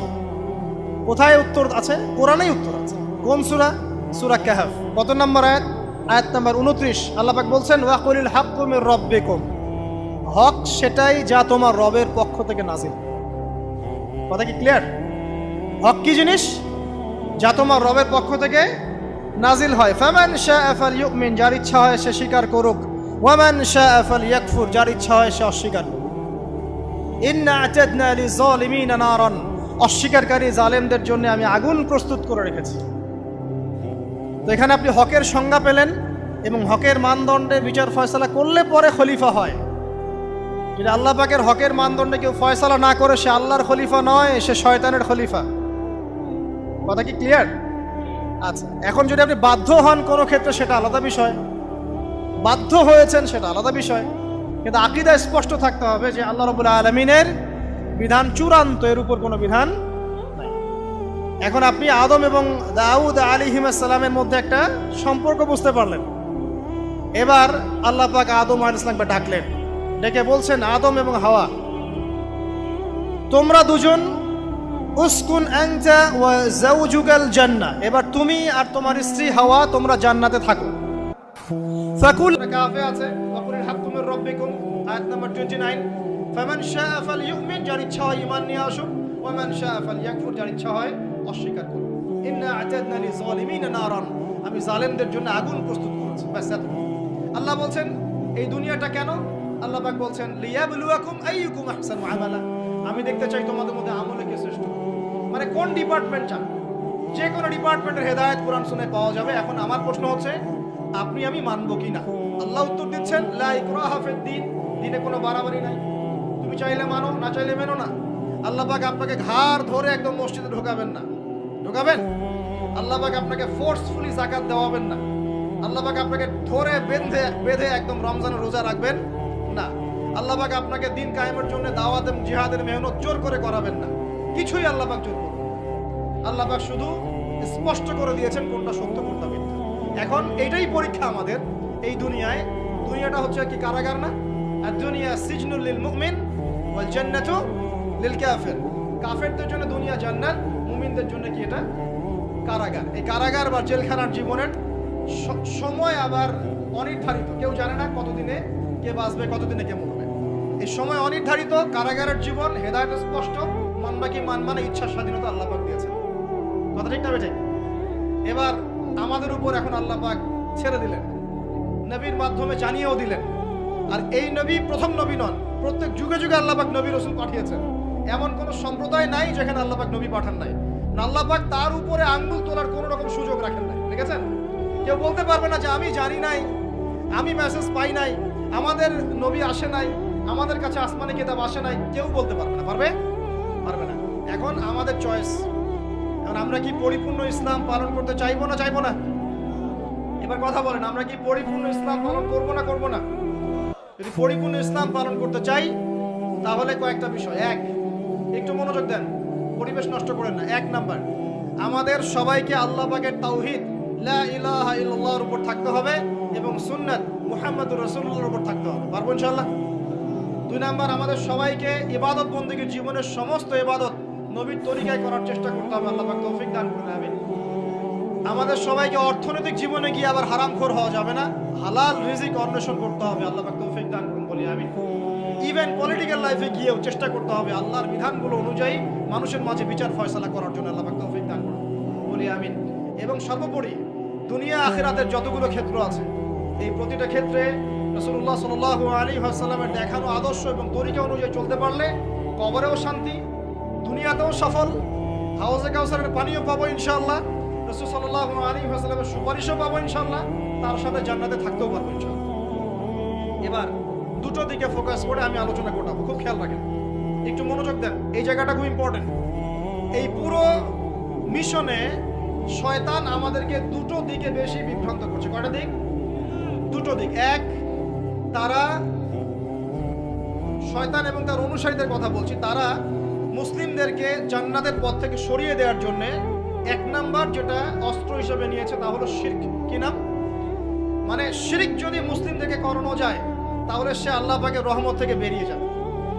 কোথায় উত্তর আছে? কোরআনেই উত্তর আছে। কোন সূরা? সূরা কাহফ। কত নম্বর আয়াত? আয়াত নাম্বার 29। আল্লাহ পাক বলছেন, ওয়াকুলিল হাক্কু মির রাব্বিকুম, হক সেটাই যা তোমার রবের পক্ষ থেকে নাজিল। কথা কি ক্লিয়ার? হক কি জিনিস? যা তোমার রবের পক্ষ থেকে নাজিল হয়। ফামান শাআ ফালইউমিন, যার ইচ্ছা হয় সে স্বীকার করুক। ওয়ামান শাআ ফালইয়াকফুর, যার ইচ্ছা হয় সে অস্বীকার করুক। ইন্না আ'তাদনা লিযালিমিনা নারান, অস্বীকারী জালেমদের জন্য আমি আগুন প্রস্তুত করে রেখেছি। তো এখানে আপনি হকের সংজ্ঞা পেলেন এবং হকের মানদণ্ডে বিচার ফয়সালা করলে পরে খলিফা হয়। যদি আল্লাহ পাকের হকের মানদণ্ডে কেউ ফয়সালা না করে, সে আল্লাহর খলিফা নয়, সে শয়তানের খলিফা। কথা কি ক্লিয়ার? আচ্ছা, এখন যদি আপনি বাধ্য হন কোনো ক্ষেত্রে, সেটা আলাদা বিষয়। বাধ্য হয়েছেন সেটা আলাদা বিষয়, কিন্তু আকীদা স্পষ্ট থাকতে হবে যে আল্লাহ রাব্বুল আলামিনের বিধান চূড়ান্ত, এর উপর কোনো বিধান নাই। এখন আপনি আদম এবং দাউদ আলাইহিস সালামের মধ্যে একটা সম্পর্ক বুঝতে পারলেন। এবার আল্লাহ পাক আদম আলাইহিস সালামকে ডাকলেন, ডেকে বলছেন, আদম এবং হাওয়া, তোমরা দুজন উসকুন আনতা ওয়া যাওজুকাল জান্নাহ, এবার তুমি আর তোমার স্ত্রী হাওয়া তোমরা জান্নাতে থাকো। ফাকুল কাফে আছে, ফাকুলিল হাক্কু মির রাব্বিকুম, আয়াত নাম্বার 29। ফামান শাআ ফালইউমিন, যার ইচ্ছা হয় ঈমান নিয়ে আসুক। ওয়ামান শাআ ফালইয়াকফুর, যার ইচ্ছা হয় অস্বীকার করুক। ইন্না আ'তাদনা লিযালিমিনা নারান, আমি জালেমদের জন্য আগুন প্রস্তুত করেছি। বাস এতটুকু। আল্লাহ বলছেন এই দুনিয়াটা কেন? আল্লাহ পাক বলছেন, লিয়াবলুয়াকুম আইয়ুকুম আহসানু আমালা, আমি দেখতে চাই তোমাদের মধ্যে আমলে কে শ্রেষ্ঠ। মানে কোন ডিপার্টমেন্ট চান? যে কোনো ডিপার্টমেন্টের হেদায়েত কোরআন শুনে পাওয়া যাবে। এখন আমার প্রশ্ন হচ্ছে, আপনি আমি মানব কি না? আল্লাহ উত্তর দিচ্ছেন, লা ইকরাহা ফিদ-দীন, দ্বীনে কোনো বাড়াবাড়ি নাই, তুমি চাইলে মানো, না চাইলে মেনো না। আল্লাহ পাক আপনাকে ঘাড় ধরে একদম মসজিদে ঢোকাবেন না। ঢোকাবেন? আল্লাহ পাক আপনাকে ফোর্সফুলি যাকাত দেওয়াবেন না। আল্লাহ পাক আপনাকে ধরে বেঁধে একদম রমজানের রোজা রাখবেন না। আল্লাহ পাক আপনাকে দিন কায়েমের জন্য দাওয়াত এবং জিহাদের মেহনত জোর করে করাবেন না। কিছুই আল্লাহ পাক জোর করবেন। আল্লাহ পাক শুধু স্পষ্ট করে দিয়েছেন কোনটা সত্য কোনটা মিথ্যা। এখন এইটাই পরীক্ষা আমাদের এই দুনিয়ায়। দুনিয়াটা হচ্ছে কি কারাগার না? আর দুনিয়া সিজনুল লিল মুমিন ওয়াল জান্নাতু লিল কাফির, কাফেরদের জন্য দুনিয়া জান্নাত, মুমিনদের জন্য কি এটা কারাগার। এই কারাগার বা জেলখানার জীবনের সময় আবার অনির্ধারিত, কেউ জানে না কতদিনে কে বাঁচবে, কতদিনে কে মরবে। এই সময় অনির্ধারিত, কারাগারের জীবন, হেদায়েত স্পষ্ট, মন বাকি মান মানে ইচ্ছার স্বাধীনতা আল্লাহ পাক দিয়েছেন। কথা ঠিক না বেঠিক? এবার আমাদের উপর এখন আল্লাহ পাক ছেড়ে দিলেন, নবীর মাধ্যমে জানিয়েও দিলেন। আর এই নবী প্রথম নবী নন, প্রত্যেক যুগে যুগে আল্লাহ পাক নবী রাসূল পাঠিয়েছেন। এমন কোন সম্প্রদায় নাই যেখানে আল্লাহ পাক নবী পাঠান নাই। আল্লাহ পাক তার উপরে আঙ্গুল তোলার কোনো রকম সুযোগ রাখেন নাই, ঠিক আছে? কেউ বলতে পারবে না যে আমি জানি নাই, আমি মেসেজ পাই নাই, আমাদের নবী আসে নাই, আমাদের কাছে আসমানি কিতাব আসে নাই। কেউ বলতে পারবে না। পারবে? পারবে না। এখন আমাদের চয়েস, এখন আমরা কি পরিপূর্ণ ইসলাম পালন করতে চাইবো না চাইবো না? এবার কথা বলেন, আমরা কি পরিপূর্ণ ইসলাম পালন করবো না করবো না? যদি পরিপূর্ণ ইসলাম পালন করতে চাই তাহলে কয়েকটা বিষয়। এক, একটু মনোযোগ দেন, পরিবেশ নষ্ট করেন না। এক নাম্বার, আমাদের সবাইকে আল্লাহ পাকের তাওহীদ লা ইলাহা ইল্লাল্লাহর উপর থাকতে হবে এবং সুন্নাত মুহাম্মদুর রাসূলুল্লাহর উপর থাকতে হবে। পারবো ইনশাআল্লাহ? দুই নাম্বার, আমাদের সবাইকে ইবাদত বন্দেগীর জীবনের সমস্ত ইবাদত নবীর তরিকায় করার চেষ্টা করতে হবে। আল্লাহ পাক তৌফিক দান করুন, আমিন। আমাদের সবাইকে অর্থনৈতিক জীবনে গিয়ে আবার হারামখোর হওয়া যাবে না, হালাল রিজিক অন্বেষণ করতে হবে। আল্লাহ পাক তৌফিক দান করুন, বলি আমিন। ইভেন পলিটিক্যাল লাইফে গিয়েও চেষ্টা করতে হবে আল্লাহর বিধানগুলো অনুযায়ী মানুষের মাঝে বিচার ফয়সালা করার জন্য। আল্লাহ পাক তৌফিক দান করুন, বলি আমিন। এবং সর্বোপরি দুনিয়া আখিরাতের যতগুলো ক্ষেত্র আছে, এই প্রতিটা ক্ষেত্রে রাসূলুল্লাহ সাল্লাল্লাহু আলাইহি ওয়াসাল্লামের দেখানো আদর্শ এবং তরিকা অনুযায়ী চলতে পারলে কবরেও শান্তি, দুনিয়াতেও সফল, হাউজে কাউসারের পানিও পাবো ইনশাআল্লাহ, রাসূল সাল্লাল্লাহু আলাইহি ওয়াসাল্লামের সুপারিশও পাবো ইনশাআল্লাহ, তার সাথে জান্নাতে থাকতেও পারবো ইনশাআল্লাহ। এবার দুটো দিকে ফোকাস করে আমি আলোচনা করব, খুব খেয়াল রাখেন, একটু মনোযোগ দেন, এই জায়গাটা খুব ইম্পর্টেন্ট। এই পুরো মিশনে শয়তান আমাদেরকে দুটো দিকে বেশি বিভ্রান্ত করছে। কয়টা দিক? দুটো দিক। এক, তারা, শয়তান এবং তার অনুসারীদের কথা বলছি, তারা মুসলিমদেরকে জান্নাতের পথ থেকে সরিয়ে দেওয়ার জন্য এক নাম্বার যেটা অস্ত্র হিসেবে নিয়েছে তা হলো শিরক। কি নাম? মানে শিরক যদি মুসলিমদেরকে করানো যায় তাহলে সে আল্লাহ পাকের রহমত থেকে বেরিয়ে যাবে।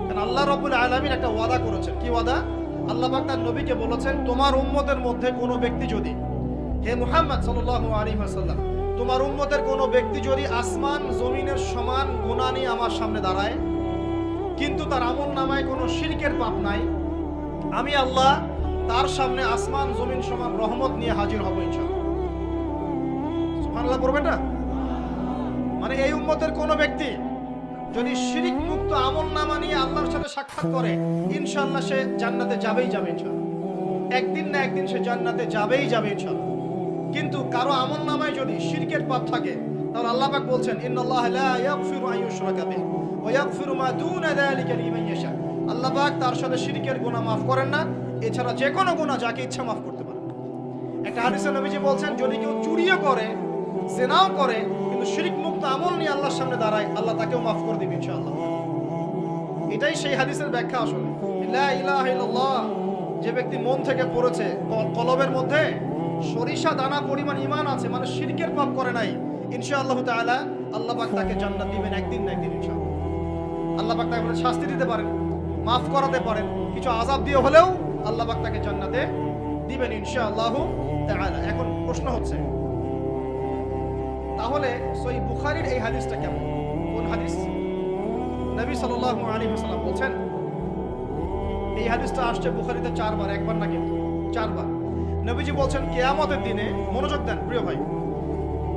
কারণ আল্লাহ রাব্বুল আলামিন একটা ওয়াদা করেছেন। কি ওয়াদা? আল্লাহ পাক তার নবীকে বলেছেন, তোমার উম্মতের মধ্যে কোনো ব্যক্তি যদি, হে মুহাম্মদ সাল্লাল্লাহু আলাইহি ওয়াসাল্লাম, তোমার উম্মতের কোনো ব্যক্তি যদি আসমান জমিনের সমান গুনাহ নিয়ে আমার সামনে দাঁড়ায় কিন্তু তার আমল নামায় কোনো শিরকের পাপ নাই, আমি আল্লাহ তার সামনে আসমান জমিন সমান রহমত নিয়ে হাজির হব ইনশাআল্লাহ। সুবহানাল্লাহ পড়বেন না? মানে এই উম্মতের কোনো ব্যক্তি যদি শিরক মুক্ত আমল নামা নিয়ে আল্লাহর সাথে সাক্ষাৎ করে ইনশাআল্লাহ সে জান্নাতে যাবেই যাবে ইনশাআল্লাহ। একদিন না একদিন সে জান্নাতে যাবেই যাবে ইনশাআল্লাহ। কিন্তু কারো আমল নামায় যদি শিরকের পাপ থাকে তাহলে আল্লাহ পাক বলছেন, ইন্নাল্লাহা লা ইয়াগফিরু আন ইউশরাকা বিহি ওয়া ইয়াগফিরু মা দুনা যালিকা লিমান ইয়াশা। আল্লাহ পাক তার সাথে শিরকের গুনাহ মাফ করেন না, এছাড়া যে কোনো গুনাহ যাকে ইচ্ছা মাফ করতে পারেন। একটা হাদিসে নবীজি বলছেন, যদি কেউ চুরিও করে, জিনাও করে, কিন্তু শিরক মুক্ত আমল নিয়ে আল্লাহর সামনে দাঁড়ায়, আল্লাহ তাকেও মাফ করে দিবেন ইনশাআল্লাহ। এটাই সেই হাদিসের ব্যাখ্যা। আসলে লা ইলাহা ইল্লাল্লাহ যে ব্যক্তি মন থেকে পড়েছে, কলবের মধ্যে সরিষা দানা পরিমাণ ঈমান আছে, মানে শিরকের পাপ করে নাই, ইনশাআল্লাহ তাআলা আল্লাহ পাক তাকে জান্নাত দিবেন একদিন না একদিন ইনশাআল্লাহ। আল্লাহ পাক তাকে শাস্তি দিতে পারেন, মাফ করাতে পারেন, কিছু আযাব দিয়ে হলেও আল্লাহ পাক তাকে জান্নাতে দিবেন ইনশাআল্লাহ তাআলা। এখন প্রশ্ন হচ্ছে, তাহলে সহিহ বুখারীর এই হাদিসটা কেমন? কোন হাদিস? নবী সাল্লাল্লাহু আলাইহি ওয়াসাল্লাম বলছেন, এই হাদিসটা আসছে বুখারীতে 4 বার, একবার না কিন্তু 4 বার। নবীজি বলছেন, কিয়ামতের দিনে, মনোযোগ দেন প্রিয় ভাই,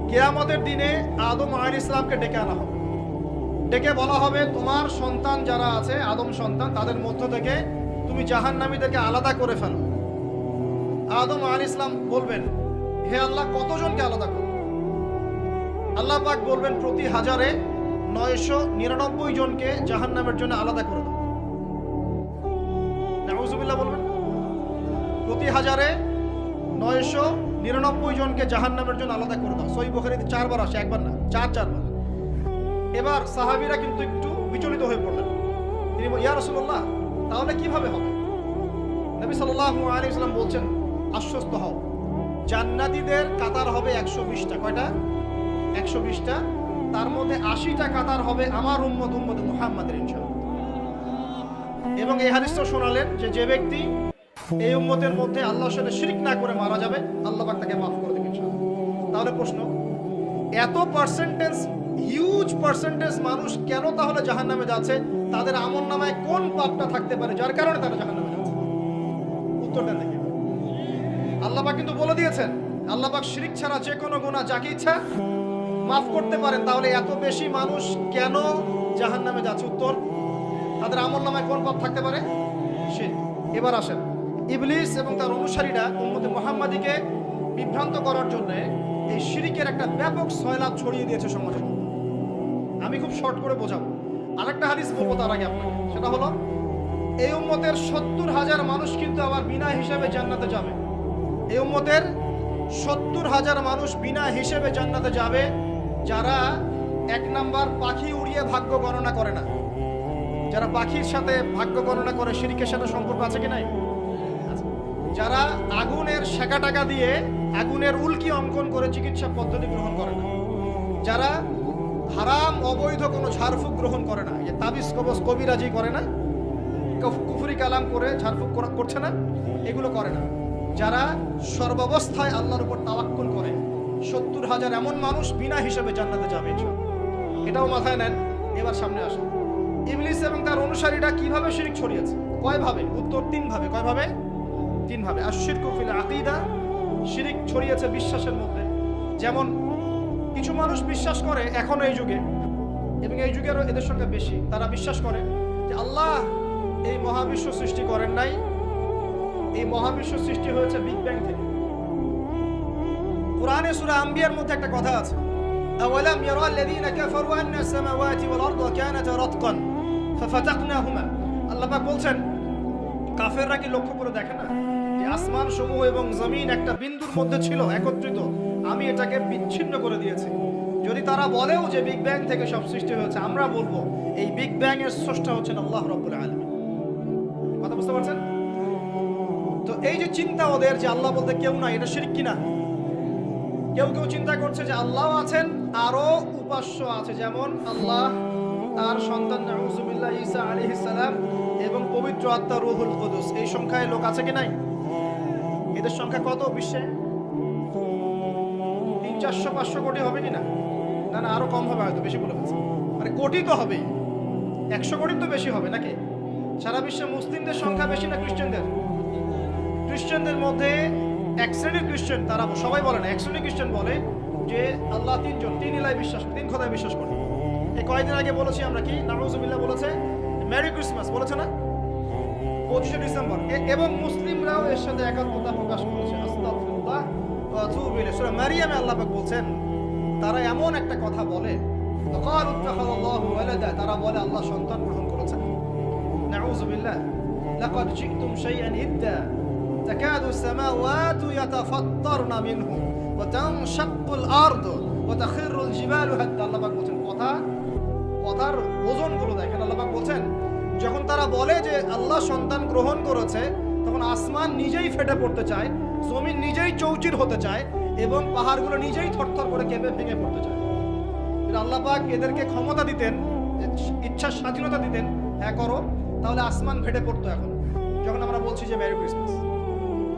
কিয়ামতের দিনে আদম আলাইহিস সালামকে ডেকে আনা হবে, ডেকে বলা হবে, তোমার সন্তান যারা আছে, আদম সন্তান, তাদের মধ্য থেকে তুমি জাহান্নামীদেরকে আলাদা করে ফেলো। আদম আলাইহিস সালাম বলবেন, হে আল্লাহ, কতজনকে আলাদা করব? আল্লাহ পাক বলবেন, প্রতি 1000-এ 999 জনকে জাহান্নামের জন্য আলাদা করে দাও। নাউযুবিল্লাহ বলবেন, প্রতি 1000-এ 999 জনকে জাহান্নামের জন্য আলাদা করে দাও। সহিহ বুখারীতে 4 বার আসে, একবার না, 4 বার। এবার সাহাবীরা কিন্তু একটু বিচলিত হয়ে পড়লেন। তিনি বলেন, ইয়া রাসূলুল্লাহ, তাহলে কিভাবে হবে? নবী সাল্লাল্লাহু আলাইহি ওয়াসাল্লাম বলছেন, আশ্বস্ত হও, জান্নাতীদের কাতার হবে 120টা। কয়টা? 120টা। তার মধ্যে 80টা কাতার হবে আমার উম্মত মুহাম্মাদের ইনশাআল্লাহ। এবং এই হাদিসটা শোনালেন যে যে ব্যক্তি এই উম্মতের মধ্যে আল্লাহর সাথে শিরক না করে মারা যাবে, আল্লাহ পাক তাকে মাফ করে দেবেন ইনশাআল্লাহ। তাহলে প্রশ্ন, এত পার্সেন্টেজ হিউজ পার্সেন্টেজ মানুষ কেন তাহলে জাহান্নামে যাচ্ছে? তাদের আমলনামায় কোন পাপটা থাকতে পারে যার কারণে তারা জাহান্নামে যাচ্ছে? উত্তরটা দেখি। আল্লাহ পাক কিন্তু বলে দিয়েছেন, আল্লাহ পাক শিরক ছাড়া যে কোনো গুনাহ যাকে ইচ্ছা মাফ করতে পারেন। তাহলে এত বেশি মানুষ কেন জাহান্নামে যাচ্ছে? উত্তর, তাদের আমলনামায় কোন পাপ থাকতে পারে? শিরক। এবার আসেন, ইবলিস এবং তার অনুসারীরা উম্মতে মুহাম্মাদীকে বিভ্রান্ত করার জন্য এই শিরকের একটা ব্যাপক সয়লাব ছড়িয়ে দিয়েছে সমাজে। আমি খুব শর্ট করে বোঝাবো। আরেকটা হাদিস বলবো তার আগে আপনাকে, সেটা হলো এই উম্মতের 70,000 মানুষ কিন্তু আবার বিনা হিসাবে জান্নাতে যাবে। এই উম্মতের 70,000 মানুষ বিনা হিসেবে জান্নাতে যাবে, যারা 1 নাম্বার পাখি উড়িয়ে ভাগ্য গণনা করে না। যারা পাখির সাথে ভাগ্য গণনা করে, শিরকের সাথে সম্পর্ক আছে কি নাই? যারা আগুনের সেকা টাকা দিয়ে আগুনের উল্কি অঙ্কন করে চিকিৎসা পদ্ধতি গ্রহণ করে না। যারা হারাম অবৈধ কোনো ঝাড়ফুঁক গ্রহণ করে না, যে তাবিজ কবজ কবিরাজি করে না, কুফরি কালাম করে ঝাড়ফুঁক করছে না, এগুলো করে না। যারা সর্বাবস্থায় আল্লাহর উপর তাওয়াক্কুল করে, 70,000 এমন মানুষ বিনা হিসেবে জান্নাতে যাবে। এটাও মাথায় নেন। এবার সামনে আসে ইবলিস এবং তার অনুসারীরা কিভাবে শিরক ছড়িয়েছে। কয় ভাবে? উত্তর 3 ভাবে। কয় ভাবে? 3 ভাবে। আশ-শিরকু ফিল আকীদা, শিরক ছড়িয়েছে বিশ্বাসের মধ্যে। যেমন কিছু মানুষ বিশ্বাস করে এখনো এই যুগে, এবং এই যুগেরও এদের সংখ্যা বেশি, তারা বিশ্বাস করে যে আল্লাহ এই মহাবিশ্ব সৃষ্টি করেন নাই, এই মহাবিশ্ব সৃষ্টি হয়েছে বিগ ব্যাং থেকে। কোরআনে সূরা আম্বিয়ার মধ্যে একটা কথা আছে, আওয়ালাম ইয়ারাল্লাযীনা কাফারু আন্না আস-সামাওয়াতি ওয়াল আরদা কানাতা রাতকান ফাফাতাকনাহুমা। আল্লাহ পাক বলছেন, কাফেররা কি লক্ষ্য করে দেখে না যে আসমান সমূহ এবং জমিন একটা বিন্দুর মধ্যে ছিল একত্রিত, আমি এটাকে বিচ্ছিন্ন করে দিয়েছি। যদি তারা বলেও যে বিগ ব্যাং থেকে সব সৃষ্টি হয়েছে, আমরা বলবো এই বিগ ব্যাং এর স্রষ্টা হচ্ছেন আল্লাহ রাব্বুল আলামিন। কথা বুঝতে পারছেন? তো এই যে চিন্তা ওদের যে আল্লাহ বলতে কেউ নাই, এটা শিরক কিনা? কেউ কেউ চিন্তা করছে যে আল্লাহ আছেন, আরো উপাস্য আছে, যেমন আল্লাহ, তার সন্তান নাউযুবিল্লাহ ঈসা আলাইহিস সালাম এবং পবিত্র আত্মা রূহুল কুদুস। এই সংখ্যায় লোক আছে কি নাই? এদের সংখ্যা কত বিশ্বে? 300-400 কোটি হবে কিনা? না না, আরো কম হবে, হয়তো বেশি বলে ফেলছে। মানে কোটি তো হবেই, 100 কোটি তো বেশি হবে নাকি? সারা বিশ্বে মুসলিমদের সংখ্যা বেশি না খ্রিস্টানদের? খ্রিস্টানদের মধ্যে এক শ্রেণীর খ্রিস্টান, তারা সবাই বলে না, এক শ্রেণীর খ্রিস্টান বলে যে আল্লাহ 3 জন, 3 ইলায় বিশ্বাস, 3 খোদায় বিশ্বাস করে। এই কয়েকদিন আগে বলেছি আমরা, কি নাউযুবিল্লাহ বলেছে, মেরি ক্রিসমাস বলেছে না, 25শে ডিসেম্বর। এবং মুসলিমরাও এর সাথে একাত্মতা প্রকাশ করেছে। আস্তাগফিরুল্লাহ ওয়া আতুবু ইলাইহি। সূরা মারিয়ামে আল্লাহ পাক বলছেন, তারা এমন একটা কথা বলে, ক্বালু ইত্তাখাযাল্লাহু ওয়ালাদা, তারা বলে আল্লাহ সন্তান গ্রহণ করেছেন। নাউযুবিল্লাহ। লাকাদ জি'তুম শাইআন ইদ্দা তাকাদু আস-সামাওয়াতু ইয়াতাফাত্তারনা মিনহু ওয়া তানশাক্কুল আরদু ওয়া তাখিরুল জিবালু হাত্তা। আল্লাহ পাক বলছেন, কথার ওজনগুলো দেখেন। আল্লাহ পাক বলছেন, যখন তারা বলে যে আল্লাহ সন্তান গ্রহণ করেছে, তখন আসমান নিজেই ফেটে পড়তে চায়, জমিন নিজেই চৌচির হতে চায়, এবং পাহাড়গুলো নিজেই থরথর করে কেঁপে ভেঙে পড়তে চায়। আল্লাহ পাক এদেরকে ক্ষমতা দিতেন, ইচ্ছার স্বাধীনতা দিতেন, হ্যাঁ করো, তাহলে আসমান ফেটে পড়তো। এখন যখন আমরা বলছি যে মেরি ক্রিসমাস,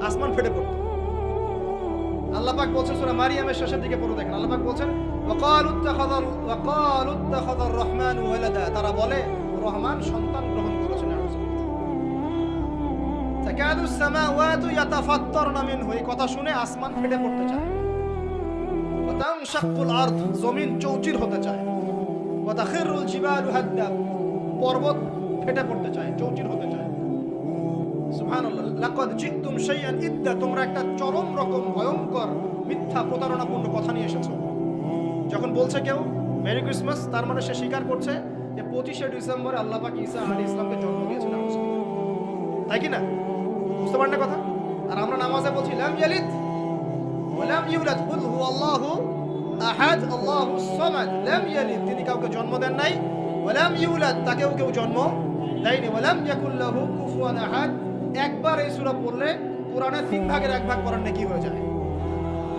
আসমান ফেটে পড়তো। আল্লাহ পাক বলছেন সূরা মারিয়ামের শেষের দিকে পড়ে দেখেন, আল্লাহ পাক বলছেন, ওয়াকালু ইত্তাখাযার রাহমানু ওয়ালাদা, তারা বলে রহমান সন্তান গ্রহণ করেছেন। তাকাদু আস-সামাওয়াতু ইয়াতাফাত্তারনা মিনহু, এই কথা শুনে আসমান ফেটে পড়তে চায়। ওয়া তানশাক্কুল আরদ, জমিন চৌচির হতে চায়। ওয়া তাখিরুল জিবালু হাদ্দা, পর্বত ফেটে পড়তে চায়, চৌচির হতে চায়। সুবহানাল্লাহ। লাকাদ জি'তুম শাইআন ইদ্দা, তোমরা একটা চরম রকম ভয়ঙ্কর মিথ্যা প্রতারণাপূর্ণ কথা নিয়ে এসেছো। যখন বলছে কেউ মেরি ক্রিসমাস, তার মানে সে স্বীকার করছে যে 25শে ডিসেম্বরে আল্লাহ পাক ঈসা আলাইহিস সালামকে জন্ম দিয়েছেন। তাই কি না? বুঝতে পারেন না কথা? আর আমরা নামাজে বলছি লাম ইয়ালিদ ওয়া লাম ইউলাদ, কুল হুয়াল্লাহু আহাদ আল্লাহুস সামাদ। লাম ইয়ালিদ, তিনি কাউকে জন্ম দেন নাই, ওয়া লাম ইউলাদ, তাকেও কেউ জন্ম দেয়নি, ওয়া লাম ইয়াকুল লাহু কুফুয়ান আহাদ। একবার এই সূরা পড়লে কোরআনের 3 ভাগের 1 ভাগ করার নেকি হয়ে যায়।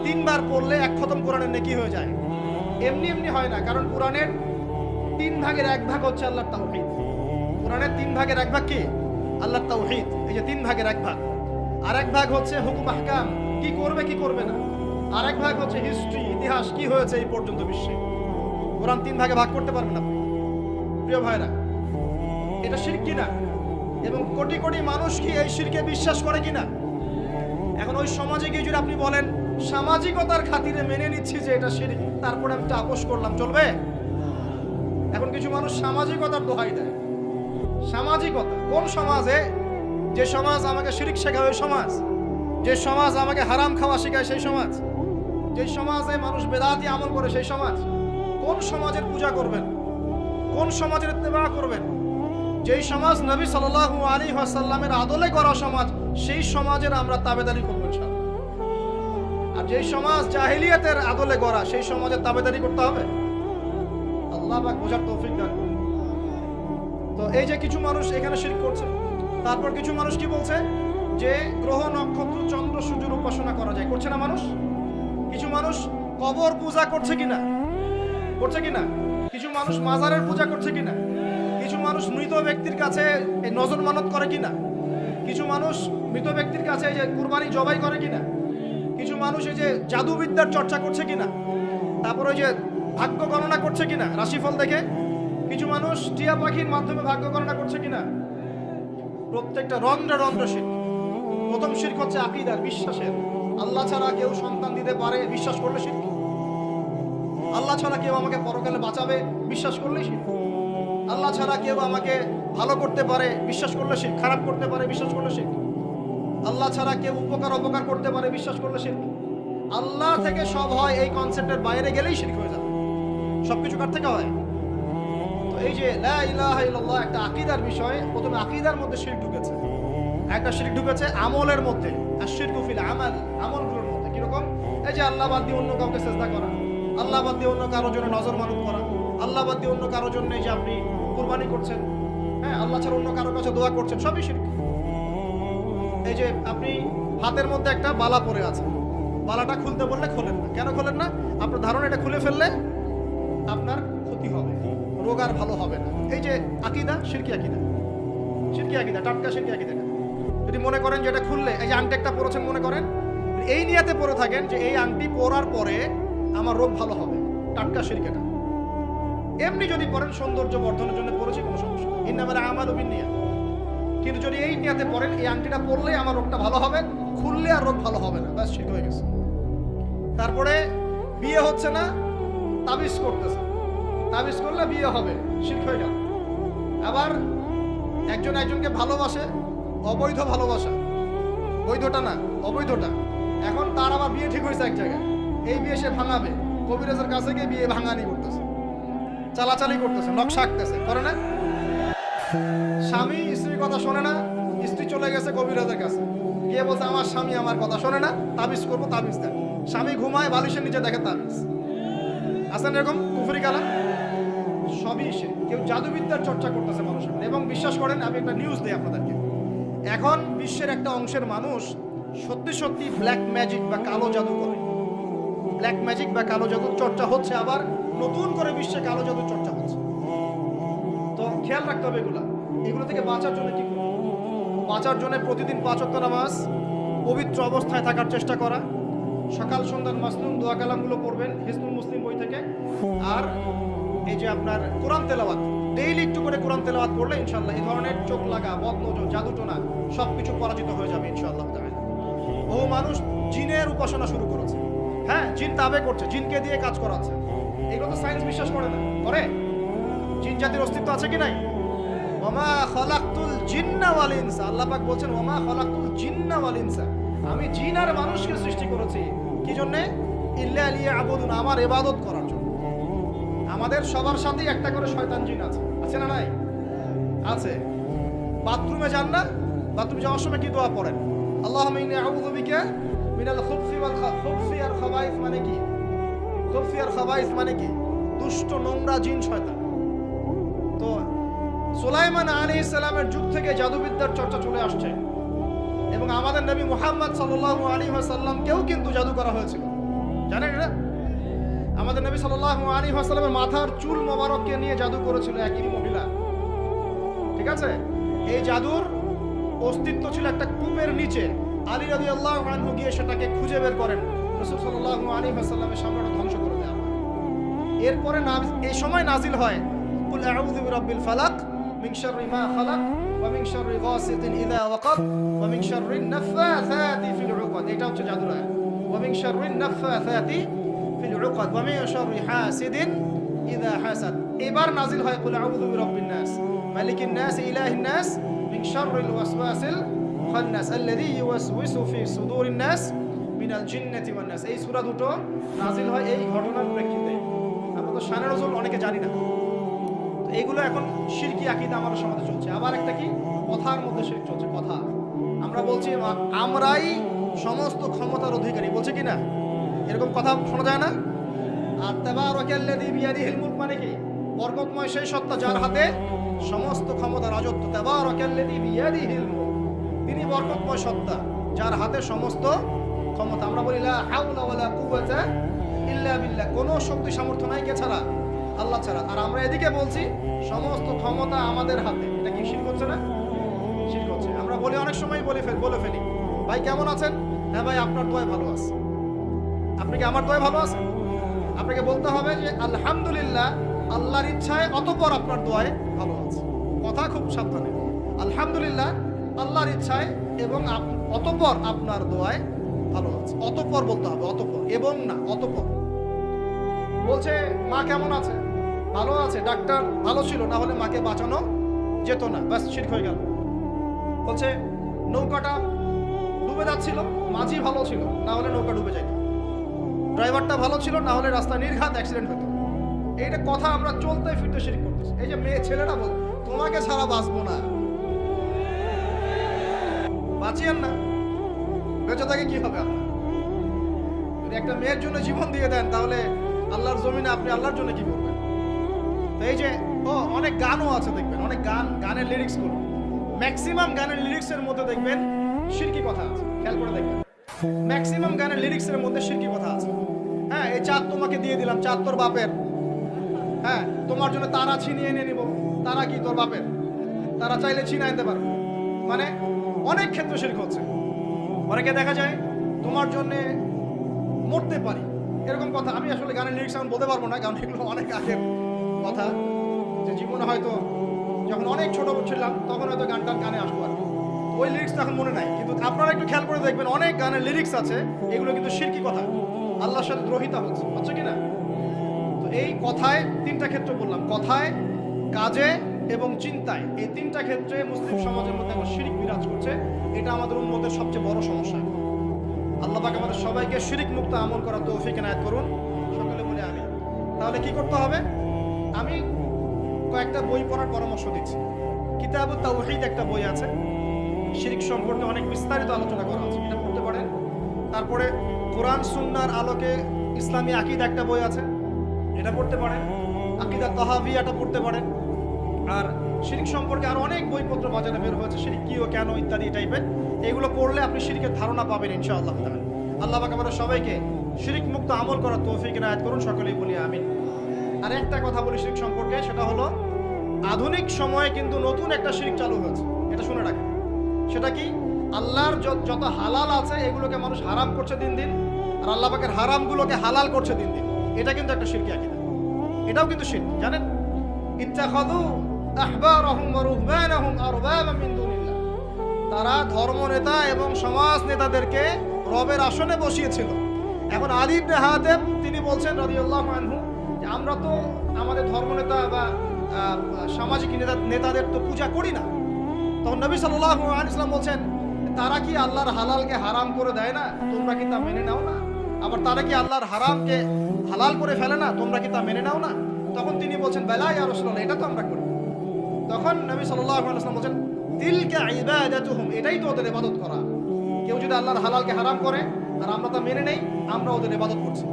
3 বার পড়লে 1 খতম কোরআনের নেকি হয়ে যায়। এমনি এমনি হয় না, কারণ কোরআনের 3 ভাগের 1 ভাগ হচ্ছে আল্লাহর তাওহীদ। কোরআনের 3 ভাগের 1 ভাগ কি? আল্লাহর তাওহীদ। এই যে 3 ভাগের 1 ভাগ, আর 1 ভাগ হচ্ছে হুকুম আহকাম, কি করবে কি করবে না, আর 1 ভাগ হচ্ছে হিস্ট্রি, ইতিহাস, কি হয়েছে এই পর্যন্ত বিশ্বে। কোরআন 3 ভাগে ভাগ করতে পারবেন আপনি? প্রিয় ভাইরা, এটা শিরক কিনা? এবং কোটি কোটি মানুষ কি এই শিরকে বিশ্বাস করে কিনা? এখন ওই সমাজে গিয়ে যদি আপনি বলেন সামাজিকতার খাতিরে মেনে নিচ্ছি যে এটা শিরক, তারপরে আমি আপোষ করলাম, চলবে? এখন কিছু মানুষ সামাজিকতার দোহাই দেয়। সামাজিকতা কোন সমাজে? যে সমাজ আমাকে শিরক শেখায় ওই সমাজ, যে সমাজ আমাকে হারাম খাওয়া শেখায় সেই সমাজ, যে সমাজে মানুষ বেদাতি আমল করে সেই সমাজ। কোন সমাজের পূজা করবেন? কোন সমাজের ইত্তেবা করবেন? যেই সমাজ নবী সাল্লাল্লাহু আলাইহি ওয়াসাল্লামের আদলে গড়া সমাজ, সেই সমাজের আমরা তাবেদারি করব ইনশাআল্লাহ। আর যেই সমাজ জাহিলিয়াতের আদলে গড়া, সেই সমাজের তাবেদারি করতে হবে। আল্লাহ পাক বোঝার তৌফিক দান করুন। তো এই যে কিছু মানুষ এখানে শিরক করছে, তারপর কিছু মানুষ কি বলছে যে গ্রহ নক্ষত্র চন্দ্র সূর্যের উপাসনা করা যায়, করছে না মানুষ? কিছু মানুষ কবর পূজা করছে কিনা? করছে কিনা? কিছু মানুষ মাজারের পূজা করছে কিনা? কিছু মানুষ মৃত ব্যক্তির কাছে এই নজর মানত করে কিনা? কিছু মানুষ মৃত ব্যক্তির কাছে এই যে কুরবানি জবাই করে কিনা? কিছু মানুষ এই যে জাদুবিদ্যার চর্চা করছে কিনা? তারপর ওই যে ভাগ্য গণনা করছে কিনা রাশিফল দেখে? কিছু মানুষ টিয়া পাখির মাধ্যমে ভাগ্য গণনা করছে কিনা? প্রত্যেকটা রন্ধ্রে রন্ধ্রে শিরক। প্রথম শিরক হচ্ছে আকীদার, বিশ্বাসের। আল্লাহ ছাড়া কেউ সন্তান দিতে পারে, বিশ্বাস করলে শিরক। আল্লাহ ছাড়া কেউ আমাকে পরকালে বাঁচাবে, বিশ্বাস করলেই শিরক। আল্লাহ ছাড়া কেউ আমাকে ভালো করতে পারে, বিশ্বাস করলে শিরক। খারাপ করতে পারে, বিশ্বাস করলে শিরক। আল্লাহ ছাড়া কেউ উপকার অপকার করতে পারে, বিশ্বাস করলে শিরক। আল্লাহ থেকে সব হয়, এই কনসেপ্টের বাইরে গেলেই শিরক হয়ে যাবে। সবকিছু কার থেকে হয়? তো এই যে লা ইলাহা ইল্লাল্লাহ একটা আকীদার বিষয়, প্রথমে আকীদার মধ্যে শিরক ঢুকেছে। একটা শিরক ঢুকেছে আমলের মধ্যে, আশ-শিরকু ফিল আমাল, আমলগুলোর মধ্যে। কিরকম? এই যে আল্লাহ বাদ দিয়ে অন্য কাউকে সিজদা করা, আল্লাহ বাদ দিয়ে অন্য কারোর জন্য নজর মানত করা, আল্লাহ বাদ দিয়ে অন্য কারোর জন্য এই যে আপনি কুরবানি করছেন, হ্যাঁ, আল্লাহ ছাড়া অন্য কারোর কাছে দোয়া করছেন, সবই শিরক। এই যে আপনি হাতের মধ্যে একটা বালা পরে আছে, বালাটা খুলতে বললে খোলেন না। কেন খোলেন না? আপনার ধারণা এটা খুলে ফেললে আপনার ক্ষতি হবে, রোগ আর ভালো হবে না। এই যে আকীদা, শিরকি আকীদা, শিরকি আকীদা, টাটকা শিরকি আকীদা। যদি মনে করেন যে এটা খুললে, এই যে আংটি একটা পরেছেন, মনে করেন এই নিয়াতে পরে থাকেন যে এই আংটি পরার পরে আমার রোগ ভালো হবে, টাটকা শিরক এটা। এমনি যদি পরেন সৌন্দর্য বর্ধনের জন্য পরেছি, কোনো সমস্যা নেই, ইন্নামাল আমালু বিন্নিয়াত। কিন্তু যদি এই নিয়াতে পরেন এই আংটিটা পরলেই আমার রোগটা ভালো হবে, খুললে আর রোগ ভালো হবে না, ব্যাস শিরক হয়ে গেছে। তারপরে বিয়ে হচ্ছে না, তাবিজ করতেছে, তাবিজ করলে বিয়ে হবে, শিরক হয়ে গেল। আবার একজন একজনকে ভালোবাসে, অবৈধ ভালোবাসা, বৈধটা না, অবৈধটা। এখন তার আবার বিয়ে ঠিক হয়েছে এক জায়গায়, এই বিয়ে সে ভাঙাবে, কবিরাজের কাছে গিয়ে বিয়ে ভাঙানি করতেছে, চালাচালি করতেছে, নকশা আঁকতেছে, করে না? স্বামী স্ত্রীর কথা শোনে না, স্ত্রী চলে গেছে কবিরাজের কাছে, গিয়ে বলছে আমার স্বামী আমার কথা শোনে না, তাবিজ করবো, তাবিজ দেন। স্বামী ঘুমায়, বালিশের নিচে দেখে তাবিজ। আসেন এরকম কুফরি কালাম, সবই সে। কেউ জাদুবিদ্যার চর্চা করতেছে মানুষের। এবং বিশ্বাস করেন, আমি একটা নিউজ দিই আপনাদেরকে, এখন বিশ্বের একটা অংশের মানুষ সত্যি সত্যি ব্ল্যাক ম্যাজিক বা কালো জাদু করে। ব্ল্যাক ম্যাজিক বা কালো জাদুর চর্চা হচ্ছে, আবার নতুন করে বিশ্বে কালো জাদুর চর্চা হচ্ছে। তো খেয়াল রাখতে হবে এগুলো থেকে বাঁচার জন্য কি করব? বাঁচার জন্য প্রতিদিন 5 ওয়াক্ত নামাজ, পবিত্র অবস্থায় থাকার চেষ্টা করা, সকাল সন্ধ্যার মাসনুন দোয়া কালামগুলো পড়বেন হিজবুল মুসলিম বই থেকে। আর এই যে আপনার কোরআন তেলাওয়াত, ডেইলি একটু করে কোরআন তেলাওয়াত করলে ইনশাআল্লাহ এই ধরনের চোখ লাগা, বদনজর, জাদুটোনা সবকিছু পরাজিত হয়ে যাবে ইনশাআল্লাহ তাআলা। বহু মানুষ জিনের উপাসনা শুরু করেছে, হ্যাঁ, জিন তাবে করছে, জিনকে দিয়ে কাজ করাচ্ছে। এগুলো তো সায়েন্স বিশ্বাস করে না, করে? জিন জাতির অস্তিত্ব আছে কি নাই? ওয়ামা খালাকতুল জিন্না ওয়াল ইনসা, আল্লাহ পাক বলছেন ওয়ামা খালাকতুল জিন্না ওয়াল ইনসা, আমি জিন আর মানুষকে সৃষ্টি করেছি কি জন্য? ইল্লা লিয়াবুদুন, আমার ইবাদত করার জন্য। আমাদের সবার সাথেই একটা করে শয়তান জিন আছে, আছে না নাই? আছে। বাথরুমে যান না, বাথরুম যাওয়ার সময় কি দোয়া পড়েন? আল্লাহুম্মা ইন্নী আউযু বিকা মিনাল খুবসি ওয়াল খুবসি আর খাবাইস, মানে কি? খুবসি আর খাবাইস মানে কি? দুষ্ট, নোংরা জিন, শয়তান। তো সুলাইমান আলাইহিস সালামের যুগ থেকে জাদুবিদ্যার চর্চা চলে আসছে, এবং আমাদের নবী মুহাম্মদ সাল্লাল্লাহু আলাইহি ওয়াসাল্লামকেও কিন্তু জাদু করা হয়েছিল, জানেন এটা? আমাদের নবী সাল্লাল্লাহু আলাইহি ওয়াসাল্লামের মাথার চুল মোবারককে নিয়ে জাদু করেছিল একই মহিলা, ঠিক আছে? এই জাদুর অস্তিত্ব ছিল একটা কূপের নিচে। আলী রাদিয়াল্লাহু আনহু গিয়ে সেটাকে খুঁজে বের করেন, রাসূল সাল্লাল্লাহু আলাইহি ওয়াসাল্লামের সামনে ধ্বংস করে দেওয়া হয়। এরপরে এই সময় নাজিল হয় কুল আউযু বিরাব্বিল ফালাক মিন শাররি মা খালাক ওয়া মিন শাররি গাসিকিন ইযা ওয়াকাব ওয়া মিন শাররিন নাফাসাতি ফিল উকাদ। এটা হচ্ছে জাদুর আয়াত। ওয়া মিন শাররিন নাফাসাতি ফিল উকাদ ওয়া মিন শাররি হাসিদিন ইযা হাসাদ। এবার নাজিল হয় কুল আউযু বিরাব্বিন নাস মালিকিন নাস ইলাহিন নাস মিন শাররিল ওয়াসওয়াসিল খান্নাস আল্লাযী ইউওয়াসওয়িসু ফি সুদুরিন নাস মিনাল জিন্নাতি ওয়ান নাস। এই সূরা দুটো নাজিল হয় এই ঘটনার প্রেক্ষিতে। আমরা তো শানে নজুল অনেকে জানি না, তো এইগুলো এখন শিরকি আকীদা আমাদের সমাজে চলছে। আবার একটা কি কথার মধ্যে শিরক চলছে, কথা। আমরা বলছি আমরাই সমস্ত ক্ষমতার অধিকারী, বলছে কি না? এরকম কথা শোনা যায় না? আর তাবারাকাল্লাযী বিয়াদিহিল মুলক মানে কি? বরকতময় সেই সত্তা যার হাতে সমস্ত ক্ষমতা, রাজত্ব। তাবারাকাল্লাযী বিয়াদিহিল মুলক, তিনি বরকতময় সত্তা যার হাতে সমস্ত ক্ষমতা। আমরা বলি লা হাওলা ওয়ালা কুওয়াতা ইল্লা বিল্লাহ, কোনো শক্তি সামর্থ্য নাই কে ছাড়া? আল্লাহ ছাড়া। আর আমরা এদিকে বলছি সমস্ত ক্ষমতা আমাদের হাতে। এটা কি শিরক হচ্ছে না? শিরক হচ্ছে। আমরা বলি অনেক সময় বলে ফেলি ভাই কেমন আছেন? হ্যাঁ ভাই আপনার দোয়ায় ভালো আছে। আপনি কি আমার দোয়ায় ভালো আছেন? আপনাকে বলতে হবে যে আলহামদুলিল্লাহ, আল্লাহর ইচ্ছায় অতঃপর আপনার দোয়ায় ভালো আছে। কথা খুব সাবধানে, আলহামদুলিল্লাহ আল্লাহর ইচ্ছায় এবং অতঃপর আপনার দোয়ায় ভালো আছে। অতঃপর বলতে হবে, অতঃপর, এবং না, অতঃপর। বলছে মা কেমন আছে? ভালো আছে, ডাক্তার ভালো ছিল, না হলে মাকে বাঁচানো যেত না, ব্যাস শিরক হয়ে গেল। বলছে নৌকাটা ডুবে যাচ্ছিল, মাঝি ভালো ছিল, না হলে নৌকা ডুবে যাইত। ড্রাইভারটা ভালো ছিল, না হলে রাস্তা নির্ঘাত অ্যাক্সিডেন্ট হতো। এইটা কথা আমরা চলতে ফিরতে শিরক করতেছি। এই যে মেয়ে ছেলেরা বল তোমাকে ছাড়া বাঁচবো না, বাঁচিয়েন না, বেঁচে থাকে কি হবে আপনার? যদি একটা মেয়ের জন্য জীবন দিয়ে দেন, তাহলে আল্লাহর জমিনে আপনি আল্লাহর জন্য কি করবেন? তো এই যে অনেক গানও আছে, দেখবেন অনেক গানের লিরিক্স গুলো, ম্যাক্সিমাম গানের লিরিক্সের মধ্যে দেখবেন শিরকি কথা আছে। খেয়াল করে দেখবেন ম্যাক্সিমাম গানের লিরিক্সের মধ্যে শিরকি কথা আছে। হ্যাঁ, এই চাঁদ তোমাকে দিয়ে দিলাম, চাঁদ তোর বাপের। হ্যাঁ, তোমার জন্য তারা ছিনিয়ে এনে নিব, তারা কি তোর বাপের? তারা চাইলে ছিনিয়ে আনতে পারবে। মানে অনেক ক্ষেত্রে শিরক হচ্ছে। অনেকে দেখা যায় তোমার জন্য মরতে পারি, এরকম কথা। আমি আসলে গানের লিরিক্স এখন বলতে পারবো না, কারণ এগুলো অনেক আগের কথা। যে জীবনে হয়তো যখন অনেক ছোট ছিলাম তখন হয়তো গানটার গানে আসবো আর কি, ওই লিরিক্স এখন মনে নাই। কিন্তু আপনারা একটু খেয়াল করে দেখবেন অনেক গানের লিরিক্স আছে, এগুলো কিন্তু শিরকি কথা, আল্লাহর সাথে দ্রোহিতা হচ্ছে কিনা? তো এই কথায় তিনটা ক্ষেত্র বললাম, কথায়, কাজে এবং চিন্তায়। এই তিনটা ক্ষেত্রে মুসলিম সমাজের মধ্যে এখন শিরক বিরাজ করছে। এটা আমাদের উম্মতের সবচেয়ে বড় সমস্যা। আল্লাহ পাক আমাদের সবাইকে শিরক মুক্ত আমল করার তৌফিক এনায়েত করুন, সকলে বলে আমিন। তাহলে কি করতে হবে? আমি কয়েকটা বই পড়ার পরামর্শ দিচ্ছি। কিতাবুত তাওহীদ একটা বই আছে, শিরক সম্পর্কে অনেক বিস্তারিত আলোচনা করা আছে, এটা পড়তে পারেন। তারপরে কোরআন সুন্নাহর আলোকে ইসলামী আকীদা একটা বই আছে, এটা পড়তে পারেন। আকীদা তাহাবিয়াটা পড়তে পারেন। আর শিরক সম্পর্কে আরো অনেক বইপত্র বাজারে বের হয়েছে, শিরক কি ও কেন ইত্যাদি টাইপের। এগুলো পড়লে আপনি শিরকের ধারণা পাবেন ইনশাআল্লাহ তাআলা। আল্লাহ পাক আমাদের সবাইকে শিরক মুক্ত আমল করার তৌফিক এনায়েত করুন, সকলেই বলি আমিন। আর একটা কথা বলি শিরক সম্পর্কে, সেটা হলো আধুনিক সময়ে কিন্তু নতুন একটা শিরক চালু হয়েছে, এটা শুনে রাখেন। সেটা কি? আল্লাহর যত হালাল আছে এগুলোকে মানুষ হারাম করছে দিন দিন, আর আল্লাহ পাকের হারামগুলোকে হালাল করছে দিন দিন। এটা কিন্তু একটা শিরকি আকীদা, এটাও কিন্তু শিরক, জানেন? ইত্তাখাযু আহবারহুম ওয়া রুহবানাহুম আরবাবা মিন দুনিল্লাহ, তারা ধর্ম নেতা এবং সমাজ নেতাদেরকে রবের আসনে বসিয়েছিল। এখন আলী ইবনে হাতেম তিনি বলছেন রাদিয়াল্লাহু আনহু যে আমরা তো আমাদের ধর্মনেতা বা সামাজিক নেতাদের তো পূজা করি না। তখন নবী সাল্লাল্লাহু আলাইহি ওয়াসাল্লাম বলছেন তারা কি আল্লাহর হালালকে হারাম করে দেয় না? তোমরা কি তা মেনে নাও না? আবার তারা কি আল্লাহর হারামকে হালাল করে ফেলে না? তোমরা কি তা মেনে নাও না? তখন তিনি বলছেন বেলা ইয়া রাসূলুল্লাহ, এটা তো আমরা করি। তখন নবী সাল্লাল্লাহু আলাইহি ওয়াসাল্লাম বলছেন তিলকা ইবাদাতুহুম, এটাই তো ওদের ইবাদত করা। কেউ যদি আল্লাহর হালালকে হারাম করে আর আমরা তা মেনে নেই, আমরা ওদের ইবাদত করছি।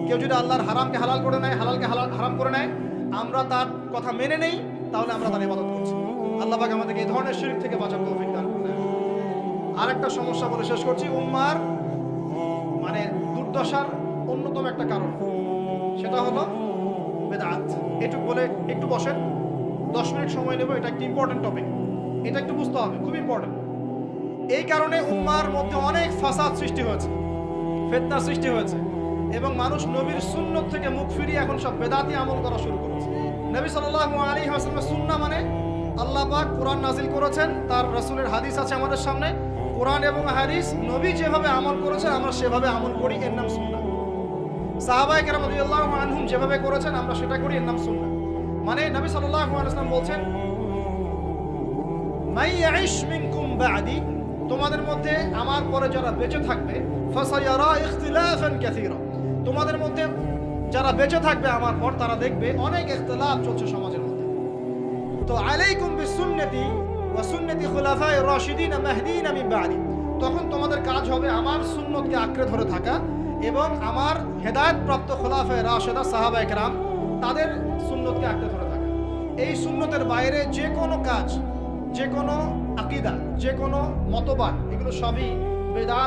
কেউ যদি আল্লাহর হারামকে হালাল করে নেয়, হালালকে হারাম করে নেয়, আমরা তার কথা মেনে নেই, তাহলে আমরা তার ইবাদত করছি। আল্লাহ পাক আমাদেরকে এই ধরনের শিরক থেকে বাঁচার তৌফিক দান করুন। আরেকটা সমস্যা বলে শেষ করছি, উম্মার মানে দুর্দশার অন্যতম একটা কারণ, সেটা হলো বেদাত। এটুকু বলে একটু বসেন, 10 মিনিট সময় নেব। এটা একটা ইম্পর্টেন্ট টপিক, এটা একটু বুঝতে হবে, খুব ইম্পর্টেন্ট। এই কারণে উম্মার মধ্যে অনেক ফাসাদ সৃষ্টি হয়েছে, ফিতনা সৃষ্টি হয়েছে। এবং মানুষ নবীর সুন্নত থেকে মুখ ফিরিয়ে এখন সব বেদাতি আমল করা শুরু করেছে। নবী সাল্লাল্লাহু আলাইহি ওয়াসাল্লামের সুন্নাহ মানে আল্লাহ পাক কোরআন নাজিল করেছেন, তার রাসূলের হাদিস আছে আমাদের সামনে, কোরআন এবং হাদিস নবী যেভাবে আমল করেছেন আমরা সেভাবে আমল করি, এর নাম সুন্নাহ। সাহাবায়ে কেরাম রাদিয়াল্লাহু আনহুম যেভাবে করেছেন আমরা সেটা করি, এর নাম সুন্নাহ। মানে নবী সাল্লাল্লাহু আলাইহি ওয়াসাল্লাম বলছেন, মাই ইয়াইশ মিনকুম বা'দি, তোমাদের মধ্যে আমার পরে যারা বেঁচে থাকবে, ফাসায়ারা ইখতিলাফান কাসীরা, তোমাদের মধ্যে যারা বেঁচে থাকবে আমার পর তারা দেখবে অনেক ইখতিলাফ চলছে সমাজের মধ্যে। তো আলাইকুম বিসুন্নতি ওয়া সুন্নতি খুলাফায়ে রাশিদিন মাহদিন মিন বা'দি, তখন তোমাদের কাজ হবে আমার সুন্নতকে আঁকড়ে ধরে থাকা এবং আমার হেদায়েতপ্রাপ্ত খুলাফায়ে রাশিদা সাহাবায়ে কেরাম তাদের সুন্নতকে আঁকড়ে ধরে থাকা। এই সুন্নতের বাইরে যে কোনো কাজ, যে কোনো আকীদা, যে কোনো মতবাদ, এগুলো সবই বেদাত।